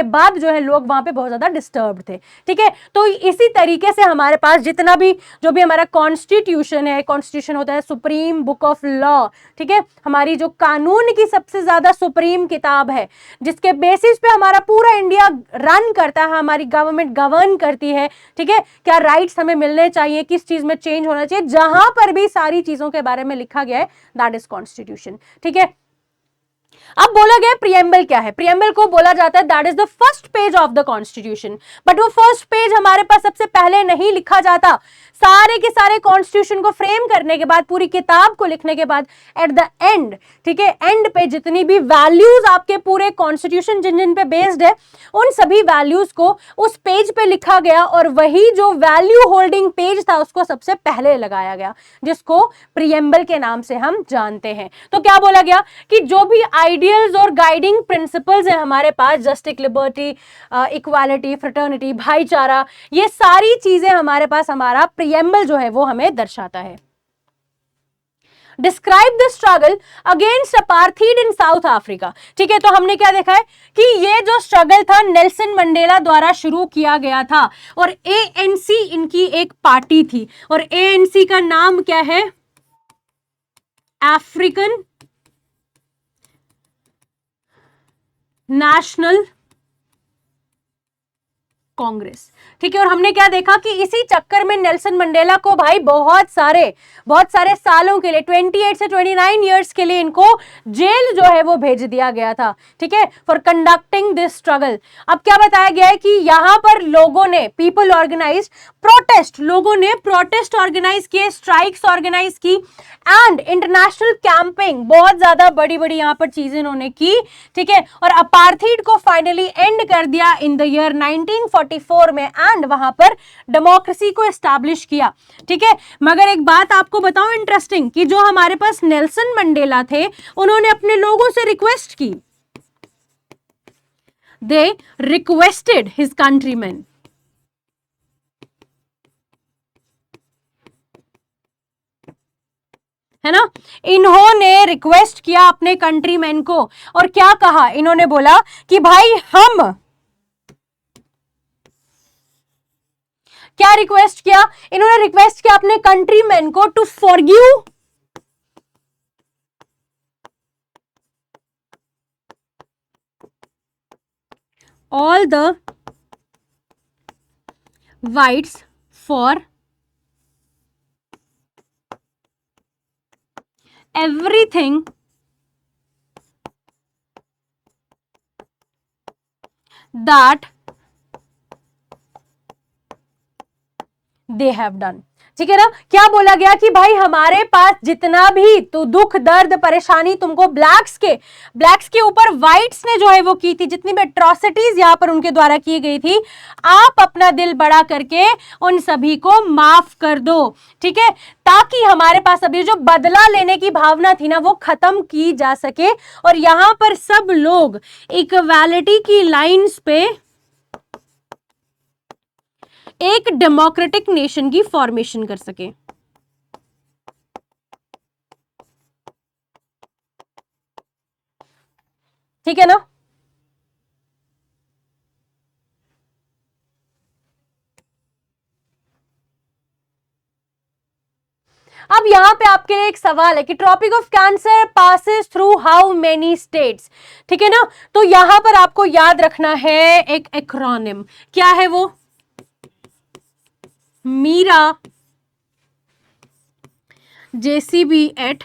S1: बाद जो है लोग वहां पे बहुत ज्यादा डिस्टर्ब थे, ठीक है। तो इसी तरीके से हमारे पास जितना भी जो भी हमारा कॉन्स्टिट्यूशन है, कॉन्स्टिट्यूशन होता है सुप्रीम बुक ऑफ लॉ, ठीक है, हमारी जो कानून की सबसे ज्यादा सुप्रीम किताब है, जिसके बेसिस पे हमारा पूरा इंडिया रन करता है, हमारी गवर्नमेंट गवर्न करती है, ठीक है। क्या राइट्स हमें मिलने चाहिए, किस चीज में चेंज होना चाहिए, जहां पर भी सारी चीजों के बारे में लिखा गया है, दैट इज कॉन्स्टिट्यूशन, ठीक है। अब बोला गया प्रियम्बल क्या है? प्रियम्बल को बोला जाता है that is the first page of the constitution. But वो फर्स्ट पेज हमारे पास सबसे पहले नहीं लिखा जाता। सारे के सारे कॉन्स्टिट्यूशन को फ्रेम करने के बाद, पूरी किताब को लिखने के बाद, एट द एंड, ठीक है, एंड पे जितनी भी वैल्यूज आपके पूरे कॉन्स्टिट्यूशन जिन जिन पे बेस्ड है, उन सभी वैल्यूज को उस पेज पे लिखा गया और वही जो वैल्यू होल्डिंग पेज था उसको सबसे पहले लगाया गया, जिसको प्रियम्बल के नाम से हम जानते हैं। तो क्या बोला गया कि जो भी आइडियल्स और गाइडिंग प्रिंसिपल्स है हमारे पास, जस्टिस, लिबर्टी, इक्वालिटी, फ्रेटर्निटी, भाईचारा, ये सारी चीजें हमारे पास हमारा प्रियम्बल जो है वो हमें दर्शाता है। Describe the struggle against apartheid in south Africa, ठीक है। तो हमने क्या देखा है कि ये जो स्ट्रगल था नेल्सन मंडेला द्वारा शुरू किया गया था और एएनसी इनकी एक पार्टी थी और एएनसी का नाम क्या है? African national Congress. ठीक है, और हमने क्या देखा कि इसी चक्कर में नेल्सन मंडेला को भाई बहुत सारे सालों के लिए 28 से 29 इयर्स के लिए इनको जेल जो है वो भेज दिया गया था। ठीक है, फॉर कंडक्टिंग दिस स्ट्रगल। अब क्या बताया गया है कि यहां पर लोगों ने पीपल ऑर्गेनाइज प्रोटेस्ट, लोगों ने प्रोटेस्ट ऑर्गेनाइज किए, स्ट्राइक्स ऑर्गेनाइज की एंड इंटरनेशनल कैंपिंग, बहुत ज्यादा बड़ी बड़ी यहां पर चीजें इन्होंने की। ठीक है, और अपार्थीड को फाइनली एंड कर दिया इन द ईयर 1944 में एंड वहां पर डेमोक्रेसी को एस्टैब्लिश किया। ठीक है, मगर एक बात आपको बताऊं इंटरेस्टिंग, कि जो हमारे पास नेल्सन मंडेला थे उन्होंने अपने लोगों से रिक्वेस्ट की, दे रिक्वेस्टेड हिज कंट्रीमैन, है ना, इन्होंने रिक्वेस्ट किया अपने कंट्रीमैन को, और क्या कहा इन्होंने, बोला कि भाई हम, क्या रिक्वेस्ट किया इन्होंने, रिक्वेस्ट किया अपने कंट्रीमैन को to forgive all the whites for everything that they have done। ठीक है ना, क्या बोला गया कि भाई हमारे पास जितना भी तो दुख दर्द परेशानी तुमको ब्लैक्स के ऊपर व्हाइट्स ने जो है वो की थी, जितनी भी एट्रोसिटीज यहां पर उनके द्वारा की गई थी, आप अपना दिल बड़ा करके उन सभी को माफ कर दो। ठीक है, ताकि हमारे पास अभी जो बदला लेने की भावना थी ना वो खत्म की जा सके, और यहां पर सब लोग इक्वालिटी की लाइंस पे एक डेमोक्रेटिक नेशन की फॉर्मेशन कर सके। ठीक है ना, अब यहां पे आपके लिए एक सवाल है कि tropic of cancer passes through how many states. ठीक है ना, तो यहां पर आपको याद रखना है एक एक्रोनिम, क्या है वो, Meera JCB at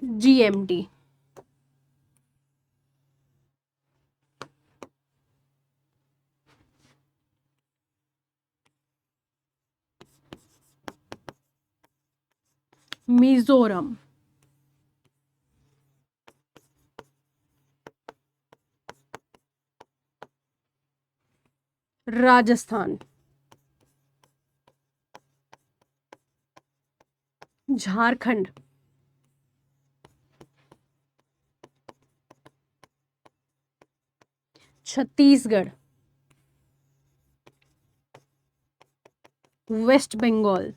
S1: GMT. Mizoram, Rajasthan, Jharkhand, Chhattisgarh, West Bengal,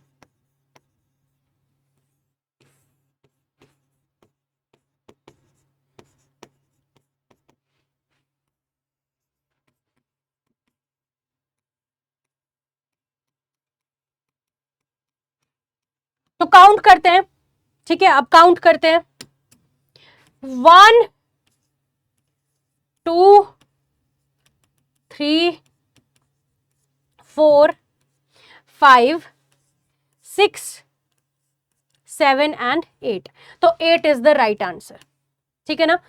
S1: तो काउंट करते हैं। ठीक है, अब काउंट करते हैं, 1 2 3 4 5 6 7 एंड 8, तो 8 इज द राइट आंसर। ठीक है ना,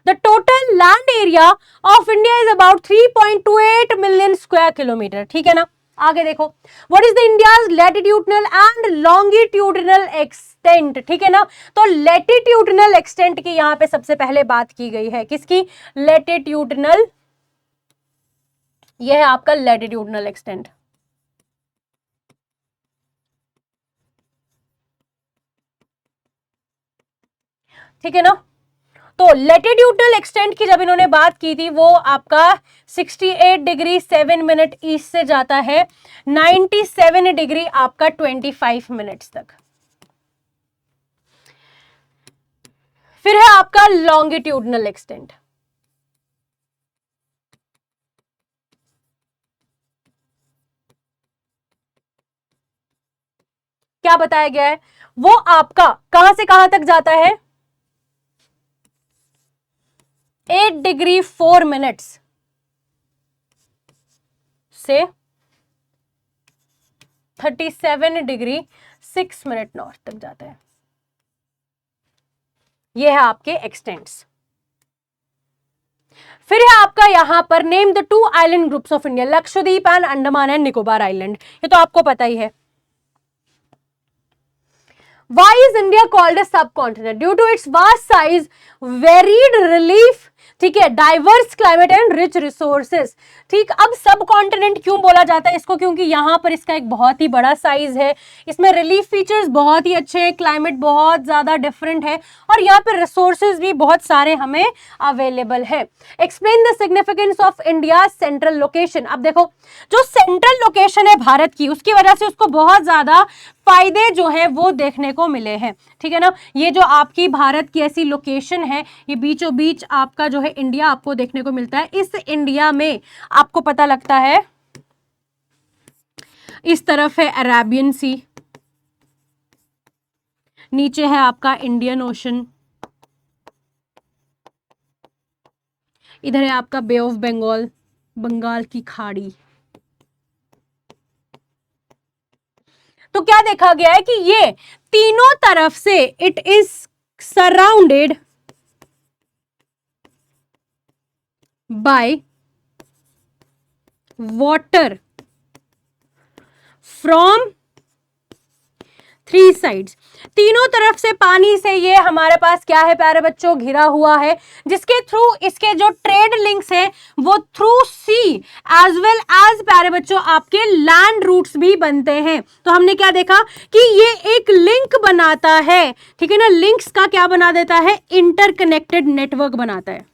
S1: the total land area of India is about 3.28 million square kilometre. ठीक है ना, आगे देखो, what is the India's latitudinal and longitudinal extent. ठीक है ना, तो लैटिट्यूडनल एक्सटेंट की यहां पे सबसे पहले बात की गई है, किसकी, लैटिट्यूडनल, यह है आपका लैटिट्यूडनल एक्सटेंट। ठीक है ना, तो लैटिट्यूडनल एक्सटेंट की जब इन्होंने बात की थी वो आपका 68 डिग्री 7 मिनट ईस्ट से जाता है 97 डिग्री आपका 25 मिनट्स तक। फिर है आपका लॉन्गिट्यूडनल एक्सटेंट। क्या बताया गया है, वो आपका कहां से कहां तक जाता है, 8 डिग्री 4 मिनट्स से 37 डिग्री 6 मिनट नॉर्थ तक जाता है। ये है आपके एक्सटेंट्स। फिर है आपका यहां पर name the 2 island groups of India, Lakshadweep and Andaman and Nicobar island, ये तो आपको पता ही है। Why is India called a subcontinent? Due to its vast size, varied relief, ठीक है, diverse climate and rich resources. ठीक, अब सब कॉन्टिनेंट क्यों बोला जाता है इसको? क्योंकि यहां पर इसका एक बहुत ही बड़ा साइज है, इसमें रिलीफ फीचर्स बहुत ही अच्छे हैं, क्लाइमेट बहुत ज्यादा डिफरेंट है और यहाँ पर रिसोर्सेज भी बहुत सारे हमें अवेलेबल है। Explain the significance of India central location. अब देखो, जो सेंट्रल लोकेशन है भारत की, उसकी वजह से उसको बहुत ज्यादा फायदे जो है वो देखने को मिले हैं। ठीक है ना, ये जो आपकी भारत की ऐसी लोकेशन है, ये बीचों बीच आपका जो है इंडिया आपको देखने को मिलता है। इस इंडिया में आपको पता लगता है, इस तरफ है अरेबियन सी, नीचे है आपका इंडियन ओशन, इधर है आपका बे ऑफ बंगाल, बंगाल की खाड़ी। तो क्या देखा गया है कि ये तीनों तरफ से it is surrounded by water from 3 sides. तीनों तरफ से पानी से ये हमारे पास क्या है प्यारे बच्चों, घिरा हुआ है, जिसके थ्रू इसके जो ट्रेड लिंक्स है वो through C as well as प्यारे बच्चों आपके लैंड रूट्स भी बनते हैं। तो हमने क्या देखा कि ये एक लिंक बनाता है, ठीक है ना, लिंक्स का क्या बना देता है, इंटरकनेक्टेड नेटवर्क बनाता है,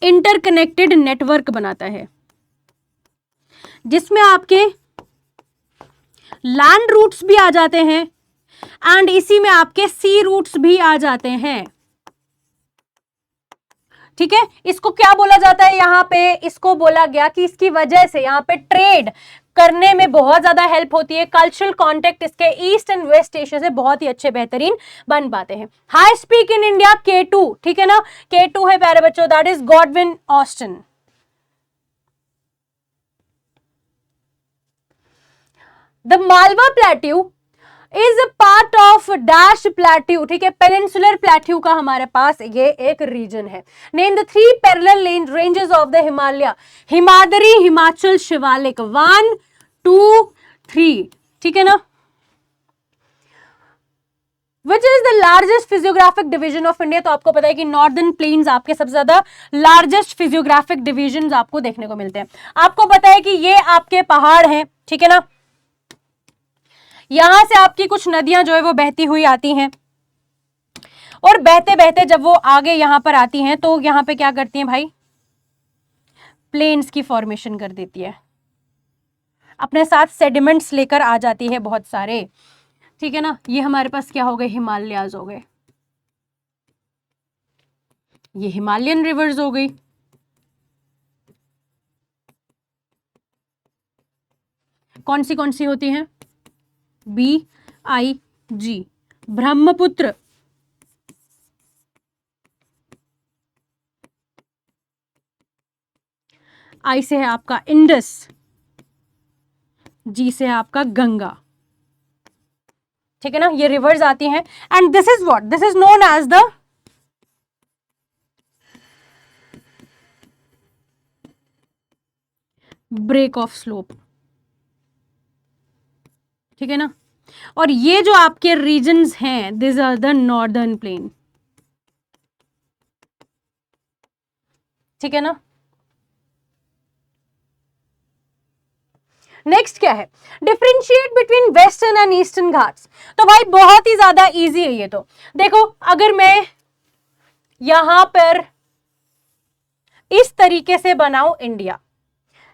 S1: इंटरकनेक्टेड नेटवर्क बनाता है, जिसमें आपके लैंड रूट्स भी आ जाते हैं एंड इसी में आपके सी रूट्स भी आ जाते हैं। ठीक है, इसको क्या बोला जाता है यहां पे, इसको बोला गया कि इसकी वजह से यहां पे ट्रेड करने में बहुत ज्यादा हेल्प होती है, कल्चरल कॉन्टेक्ट इसके ईस्ट एंड वेस्ट एशिया से बहुत ही अच्छे बेहतरीन बन पाते हैं। High speak in India K2, ठीक है ना, K2 है प्यारे बच्चों, that is Godwin Austen. The Malwa Plateau is a part of Dash Plateau, ठीक है, पेनिनसुलर प्लेट्यू का हमारे पास ये एक रीजन है। Name the 3 parallel ranges of the Himalaya, Himadri, Himachal, Shivalik, 1 2 3, ठीक है ना। Which is the largest physiographic division of India? तो आपको पता है कि नॉर्दर्न प्लेन्स आपके सबसे ज्यादा लार्जेस्ट फिजियोग्राफिक डिविजन आपको देखने को मिलते हैं। आपको पता है कि ये आपके पहाड़ हैं, ठीक है ना, यहां से आपकी कुछ नदियां जो है वो बहती हुई आती हैं और बहते बहते जब वो आगे यहां पर आती हैं तो यहां पे क्या करती हैं भाई, प्लेन्स की फॉर्मेशन कर देती है, अपने साथ सेडिमेंट्स लेकर आ जाती है बहुत सारे। ठीक है ना, ये हमारे पास क्या हो गए, हिमालयाज हो गए, ये हिमालयन रिवर्स हो गई। कौन सी होती हैं, BIG, ब्रह्मपुत्र, I से है आपका इंडस, G से है आपका गंगा। ठीक है ना, ये रिवर्स आती हैं and this is what, this is known as the break of slope. ठीक है ना, और ये जो आपके रीजन्स हैं, this are the northern plain. ठीक है ना, नेक्स्ट क्या है, differentiate between western and eastern Ghats. तो भाई बहुत ही ज्यादा इजी है ये। तो देखो, अगर मैं यहां पर इस तरीके से बनाऊं इंडिया,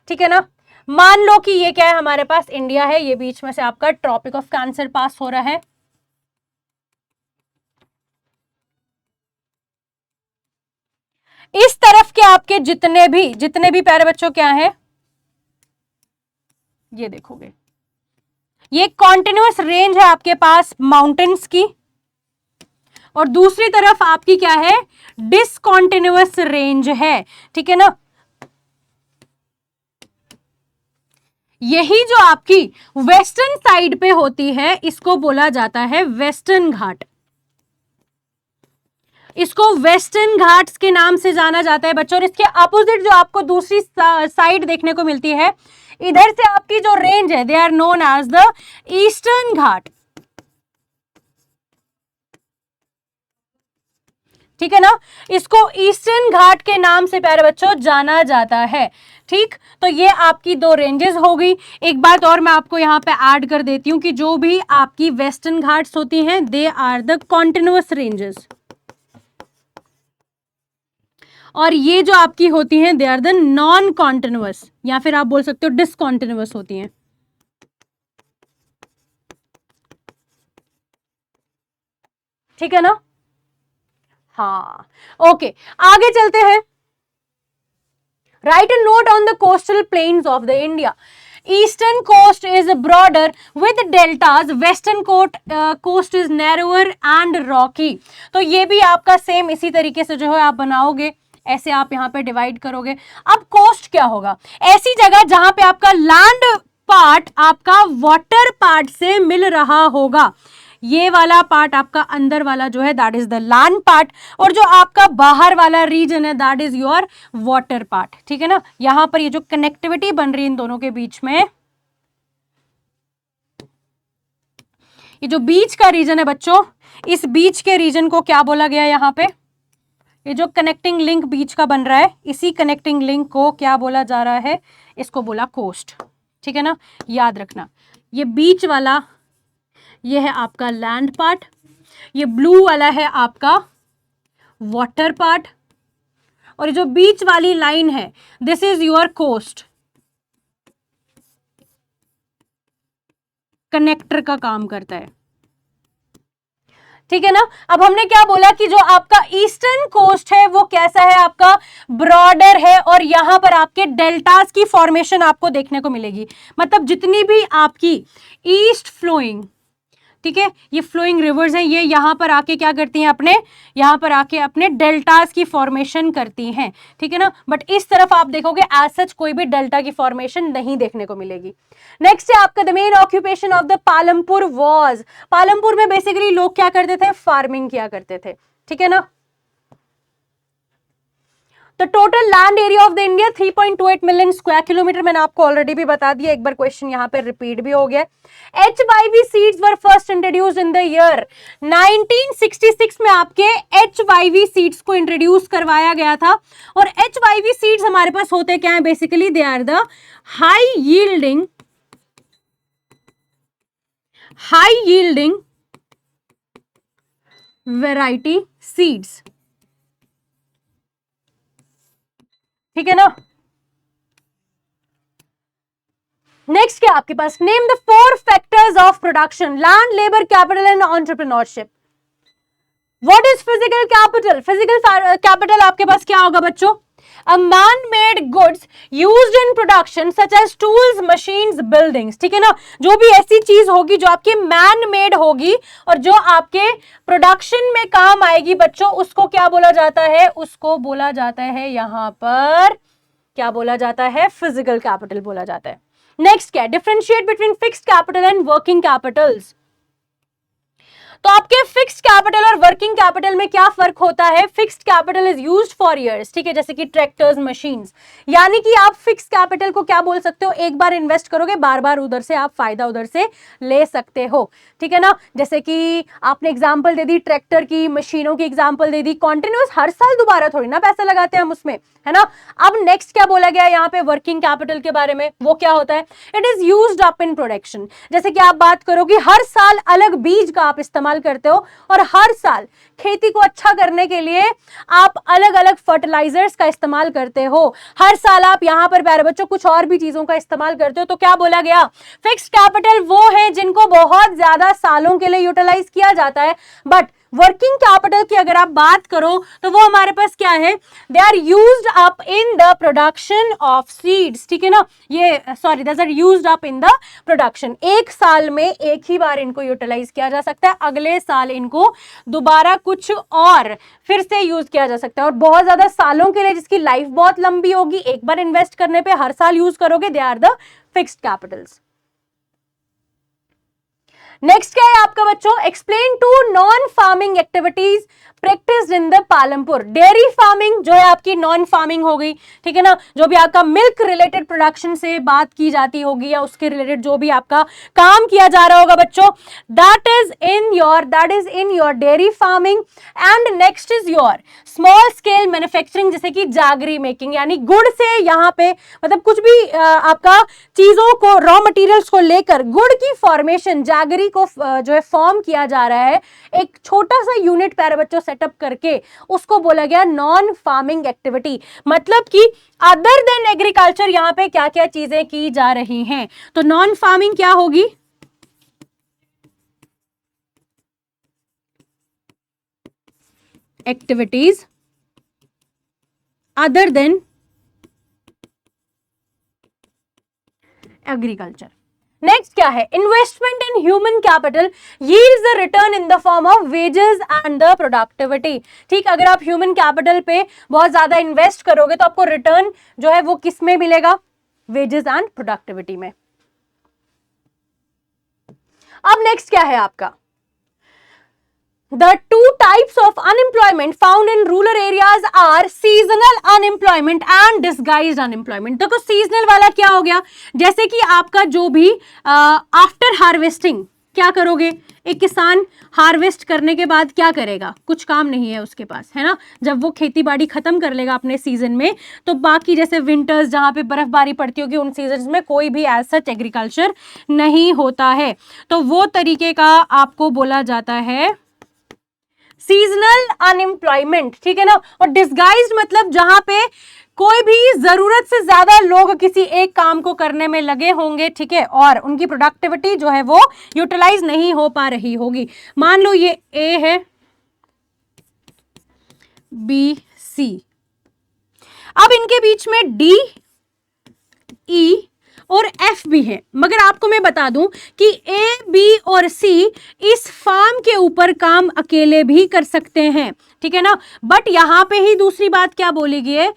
S1: ठीक है ना, मान लो कि ये क्या है, हमारे पास इंडिया है, ये बीच में से आपका ट्रॉपिक ऑफ कैंसर पास हो रहा है, इस तरफ के आपके जितने भी प्यारे बच्चों क्या है, ये देखोगे, ये कॉन्टिन्यूअस रेंज है आपके पास माउंटेन्स की, और दूसरी तरफ आपकी क्या है, डिसकॉन्टिन्यूअस रेंज है। ठीक है ना, यही जो आपकी वेस्टर्न साइड पे होती है इसको बोला जाता है वेस्टर्न घाट। इसको वेस्टर्न घाट्स के नाम से जाना जाता है बच्चों। और इसके अपोजिट जो आपको दूसरी साइड देखने को मिलती है, इधर से आपकी जो रेंज है, they are known as the Eastern Ghat. ठीक है ना, इसको ईस्टर्न घाट के नाम से प्यारे बच्चों जाना जाता है। ठीक, तो ये आपकी दो रेंजेस हो गई। एक बात और मैं आपको यहां पे ऐड कर देती हूं कि जो भी आपकी वेस्टर्न घाट्स होती हैं, they are the continuous ranges, और ये जो आपकी होती हैं, they are the non continuous, या फिर आप बोल सकते हो डिसकॉन्टिन्यूअस होती हैं। ठीक है ना, हाँ ओके, आगे चलते हैं। Write a note on the coastal plains of the India. Eastern coast is broader with deltas, western coast is narrower and rocky. तो ये भी आपका सेम इसी तरीके से जो है आप बनाओगे, ऐसे आप यहां पे डिवाइड करोगे। अब कोस्ट क्या होगा? ऐसी जगह जहां पे आपका लैंड पार्ट आपका वाटर पार्ट से मिल रहा होगा। ये वाला पार्ट आपका अंदर वाला जो है that is the land part, और जो आपका बाहर वाला रीजन है that is your water part. ठीक है ना, यहां पर ये जो कनेक्टिविटी बन रही है इन दोनों के बीच में, ये जो बीच का रीजन है बच्चों, इस बीच के रीजन को क्या बोला गया यहां पे? ये जो कनेक्टिंग लिंक बीच का बन रहा है, इसी कनेक्टिंग लिंक को क्या बोला जा रहा है? इसको बोला कोस्ट। ठीक है ना, याद रखना, ये बीच वाला ये है आपका लैंड पार्ट, ये ब्लू वाला है आपका वाटर पार्ट, और ये जो बीच वाली लाइन है this is your coast. Connector का काम करता है। ठीक है ना, अब हमने क्या बोला कि जो आपका ईस्टर्न कोस्ट है वो कैसा है? आपका ब्रॉडर है, और यहां पर आपके डेल्टास की फॉर्मेशन आपको देखने को मिलेगी। मतलब जितनी भी आपकी ईस्ट फ्लोइंग, ठीक है, ये फ्लोइंग रिवर्स हैं, ये यहां पर आके क्या करती हैं? अपने यहां पर आके अपने डेल्टास की फॉर्मेशन करती हैं। ठीक है ना, बट इस तरफ आप देखोगे एज सच कोई भी डेल्टा की फॉर्मेशन नहीं देखने को मिलेगी। नेक्स्ट है आपका the main occupation of the Palampur was. Palampur में बेसिकली लोग क्या करते थे? फार्मिंग किया करते थे। ठीक है ना, तो total land area of the India 3.28 million square kilometre, मैंने आपको ऑलरेडी भी बता दिया, एक बार क्वेश्चन यहां पे रिपीट भी हो गया। HYV seeds were first introduced in the year 1966 में आपके HYV सीड्स को इंट्रोड्यूस करवाया गया था। और HYV सीड्स हमारे पास होते क्या है? Basically they are the high yielding variety seeds. ठीक है ना, नेक्स्ट क्या आपके पास? Name the 4 factors of production, land, labour, capital and entrepreneurship. What is physical capital? Physical capital आपके पास क्या होगा बच्चों? A man-made goods used in production such as tools, machines, buildings। ठीक है ना, जो भी ऐसी चीज होगी जो आपके मैन मेड होगी और जो आपके प्रोडक्शन में काम आएगी बच्चों, उसको क्या बोला जाता है? उसको बोला जाता है यहां पर क्या बोला जाता है? फिजिकल कैपिटल बोला जाता है। नेक्स्ट क्या? Differentiate between fixed capital and working Capitals. तो आपके फिक्स्ड कैपिटल और वर्किंग कैपिटल में क्या फर्क होता है? Fixed capital is used for years, ठीक है, जैसे कि ट्रैक्टर्स, मशीन्स, यानी कि आप फिक्स्ड कैपिटल को क्या बोल सकते हो? एक बार इन्वेस्ट करोगे, बार बार उधर से आप फायदा उधर से ले सकते हो। ठीक है ना, जैसे कि आपने एग्जांपल दे दी ट्रैक्टर की, मशीनों की एग्जांपल दे दी, कॉन्टिन्यूअस हर साल दोबारा थोड़ी ना पैसा लगाते हैं हम उसमें, है ना। अब नेक्स्ट क्या बोला गया यहाँ पे वर्किंग कैपिटल के बारे में? वो क्या होता है? It is used up in production. जैसे कि आप बात करो कि हर साल अलग बीज का आप इस्तेमाल करते हो और हर साल खेती को अच्छा करने के लिए आप अलग अलग फर्टिलाइजर्स का इस्तेमाल करते हो, हर साल आप यहां पर प्यारे बच्चों कुछ और भी चीजों का इस्तेमाल करते हो। तो क्या बोला गया? फिक्स्ड कैपिटल वो है जिनको बहुत ज्यादा सालों के लिए यूटिलाइज किया जाता है। बट वर्किंग कैपिटल की अगर आप बात करो तो वो हमारे पास क्या है? They are used up in the production of seeds. ठीक है ना, ये sorry they are used up in the production. एक साल में एक ही बार इनको यूटिलाइज किया जा सकता है, अगले साल इनको दोबारा कुछ और फिर से यूज किया जा सकता है। और बहुत ज्यादा सालों के लिए जिसकी लाइफ बहुत लंबी होगी, एक बार इन्वेस्ट करने पे हर साल यूज करोगे, they are the fixed capitals. Next क्या है आपका बच्चों, explain to non farming activities practice in the Palampur. Dairy farming जो है आपकी नॉन फार्मिंग हो गई, ठीक है ना, जो भी आपका मिल्क रिलेटेड प्रोडक्शन से बात की जाती होगी या उसके रिलेटेड जो भी आपका काम किया जा रहा होगा बच्चों, that is in your dairy farming. And next is your small scale manufacturing, जैसे कि जागरी मेकिंग, यानी गुड़ से यहाँ पे मतलब कुछ भी आपका चीजों को, रॉ मटेरियल्स को लेकर गुड़ की फॉर्मेशन, जागरी को जो है फॉर्म किया जा रहा है, एक छोटा सा यूनिट प्यारे बच्चों सेटअप करके, उसको बोला गया नॉन फार्मिंग एक्टिविटी। मतलब कि अदर देन एग्रीकल्चर यहाँ पे क्या क्या चीजें की जा रही हैं। तो नॉन फार्मिंग क्या होगी, activities other than agriculture. Next क्या है, investment in human capital yields the return in the form of wages and the productivity. ठीक, अगर आप ह्यूमन कैपिटल पे बहुत ज्यादा इन्वेस्ट करोगे तो आपको रिटर्न जो है वो किस में मिलेगा, वेजेस एंड प्रोडक्टिविटी में। अब नेक्स्ट क्या है आपका, The two types of unemployment found in rural areas are seasonal unemployment and disguised unemployment। देखो seasonal वाला क्या हो गया, जैसे कि आपका जो भी आफ्टर हार्वेस्टिंग क्या करोगे, एक किसान हार्वेस्ट करने के बाद क्या करेगा, कुछ काम नहीं है उसके पास, है ना, जब वो खेती बाड़ी खत्म कर लेगा अपने सीजन में, तो बाकी जैसे विंटर्स जहाँ पे बर्फबारी पड़ती होगी उन सीजन्स में कोई भी एज सच एग्रीकल्चर नहीं होता है, तो वो तरीके का आपको बोला जाता है सीजनल अनएम्प्लॉयमेंट। ठीक है ना, और डिस्गाइज्ड मतलब जहां पे कोई भी जरूरत से ज्यादा लोग किसी एक काम को करने में लगे होंगे, ठीक है, और उनकी प्रोडक्टिविटी जो है वो यूटिलाइज नहीं हो पा रही होगी। मान लो ये ए है, बी, सी, अब इनके बीच में डी, ई और एफ भी है, मगर आपको मैं बता दूं कि ए, बी और सी इस फार्म के ऊपर काम अकेले भी कर सकते हैं, ठीक है ना, बट यहां पे ही दूसरी बात क्या बोली गई है,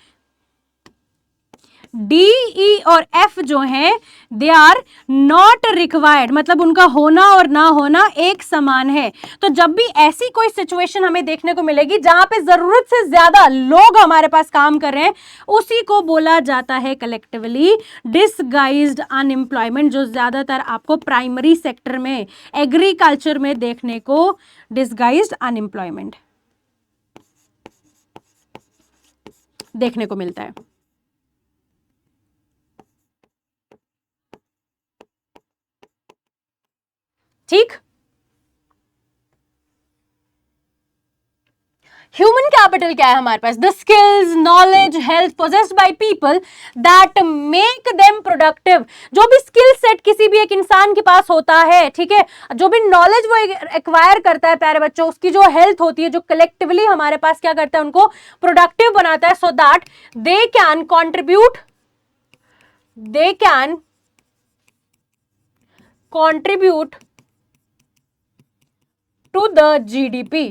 S1: डी, ई और एफ जो हैं दे आर नॉट रिक्वायर्ड, मतलब उनका होना और ना होना एक समान है। तो जब भी ऐसी कोई सिचुएशन हमें देखने को मिलेगी जहां पे जरूरत से ज्यादा लोग हमारे पास काम कर रहे हैं, उसी को बोला जाता है कलेक्टिवली डिसगाइज्ड अनएम्प्लॉयमेंट, जो ज्यादातर आपको प्राइमरी सेक्टर में, एग्रीकल्चर में देखने को डिसगाइज्ड अनएम्प्लॉयमेंट देखने को मिलता है। ठीक, ह्यूमन कैपिटल क्या है हमारे पास, the skills, knowledge, health possessed by people that make them productive. जो भी स्किल सेट किसी भी एक इंसान के पास होता है, ठीक है, जो भी नॉलेज वो एक्वायर करता है प्यारे बच्चों, उसकी जो हेल्थ होती है, जो कलेक्टिवली हमारे पास क्या करता है, उनको प्रोडक्टिव बनाता है, so that they can contribute to the GDP.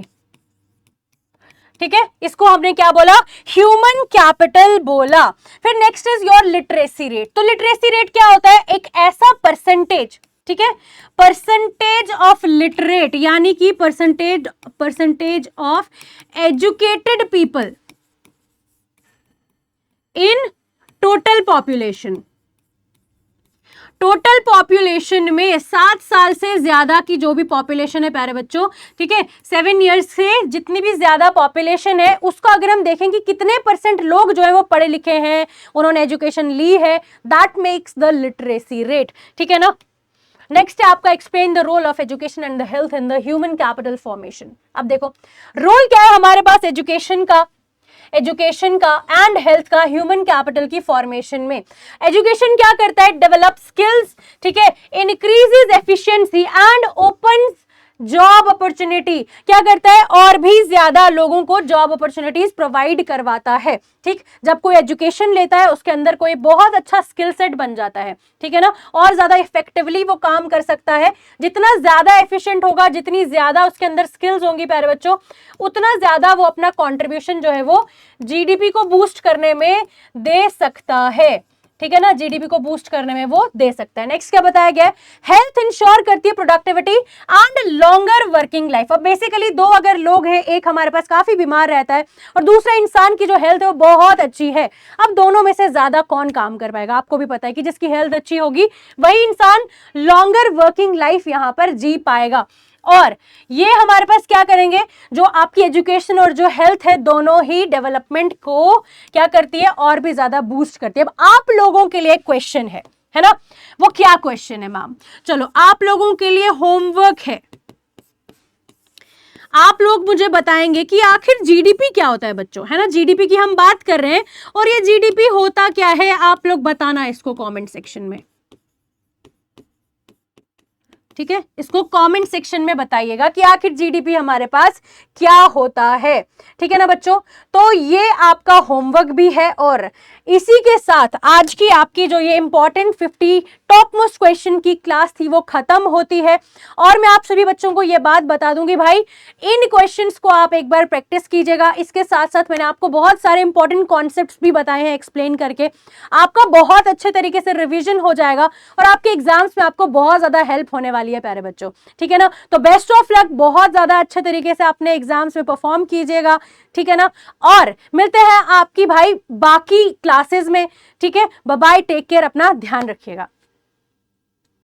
S1: ठीक है, इसको हमने क्या बोला, ह्यूमन कैपिटल बोला। फिर next is your literacy rate. तो लिटरेसी रेट क्या होता है, एक ऐसा परसेंटेज, ठीक है, परसेंटेज ऑफ लिटरेट, यानी कि percentage of educated people in total population. Total population में 7 साल से ज्यादा की जो भी पॉपुलेशन है प्यारे बच्चों, ठीक है, 7 ईयर्स से जितनी भी ज्यादा पॉपुलेशन है, उसको अगर हम देखें कि कितने परसेंट लोग जो है वो पढ़े लिखे हैं, उन्होंने एजुकेशन ली है, that makes the literacy rate. ठीक है ना। नेक्स्ट है आपका explain the role of education and the health in the human capital formation. अब देखो रोल क्या है हमारे पास एजुकेशन का एंड हेल्थ का ह्यूमन कैपिटल की फॉर्मेशन में। एजुकेशन क्या करता है, डेवलप स्किल्स, ठीक है, increases efficiency and open job opportunity, क्या करता है, और भी ज्यादा लोगों को जॉब अपॉर्चुनिटीज प्रोवाइड करवाता है। ठीक, जब कोई एजुकेशन लेता है उसके अंदर कोई बहुत अच्छा स्किल सेट बन जाता है, ठीक है ना, और ज्यादा इफेक्टिवली वो काम कर सकता है। जितना ज्यादा एफिशिएंट होगा, जितनी ज्यादा उसके अंदर स्किल्स होंगी प्यारे बच्चों, उतना ज्यादा वो अपना कॉन्ट्रीब्यूशन जो है वो जीडीपी को बूस्ट करने में दे सकता है। ठीक है ना, जीडीपी को बूस्ट करने में वो दे सकता है। नेक्स्ट क्या बताया गया है, हेल्थ इंश्योर करती है productivity and longer working life. अब बेसिकली दो अगर लोग हैं, एक हमारे पास काफी बीमार रहता है और दूसरा इंसान की जो हेल्थ है वो बहुत अच्छी है, अब दोनों में से ज्यादा कौन काम कर पाएगा? आपको भी पता है कि जिसकी हेल्थ अच्छी होगी वही इंसान लॉन्गर वर्किंग लाइफ यहां पर जी पाएगा। और ये हमारे पास क्या करेंगे, जो आपकी एजुकेशन और जो हेल्थ है दोनों ही डेवलपमेंट को क्या करती है, और भी ज्यादा बूस्ट करती है। अब आप लोगों के लिए क्वेश्चन है ना, वो क्या क्वेश्चन है मैम? चलो आप लोगों के लिए होमवर्क है, आप लोग मुझे बताएंगे कि आखिर जीडीपी क्या होता है बच्चों, है ना, जीडीपी की हम बात कर रहे हैं और ये जीडीपी होता क्या है, आप लोग बताना इसको कमेंट सेक्शन में। ठीक है, इसको कमेंट सेक्शन में बताइएगा कि आखिर जीडीपी हमारे पास क्या होता है। ठीक है ना बच्चों, तो ये आपका होमवर्क भी है और इसी के साथ आज की आपकी जो ये इंपॉर्टेंट 50 टॉप मोस्ट क्वेश्चन की क्लास थी वो खत्म होती है। और मैं आप सभी बच्चों को ये बात बता दूंगी भाई, इन क्वेश्चंस को आप एक बार प्रैक्टिस कीजिएगा। इसके साथ साथ मैंने आपको बहुत सारे इंपॉर्टेंट कॉन्सेप्ट्स भी बताए हैं एक्सप्लेन करके, आपका बहुत अच्छे तरीके से रिविजन हो जाएगा और आपके एग्जाम्स में आपको बहुत ज्यादा हेल्प होने वाली है प्यारे बच्चों। ठीक है ना, तो बेस्ट ऑफ लक, बहुत ज्यादा अच्छे तरीके से अपने एग्जाम्स में परफॉर्म कीजिएगा। ठीक है ना, और मिलते हैं आपकी भाई बाकी क्लासेस में। ठीक है, बाय बाय, टेक केयर, अपना ध्यान रखिएगा।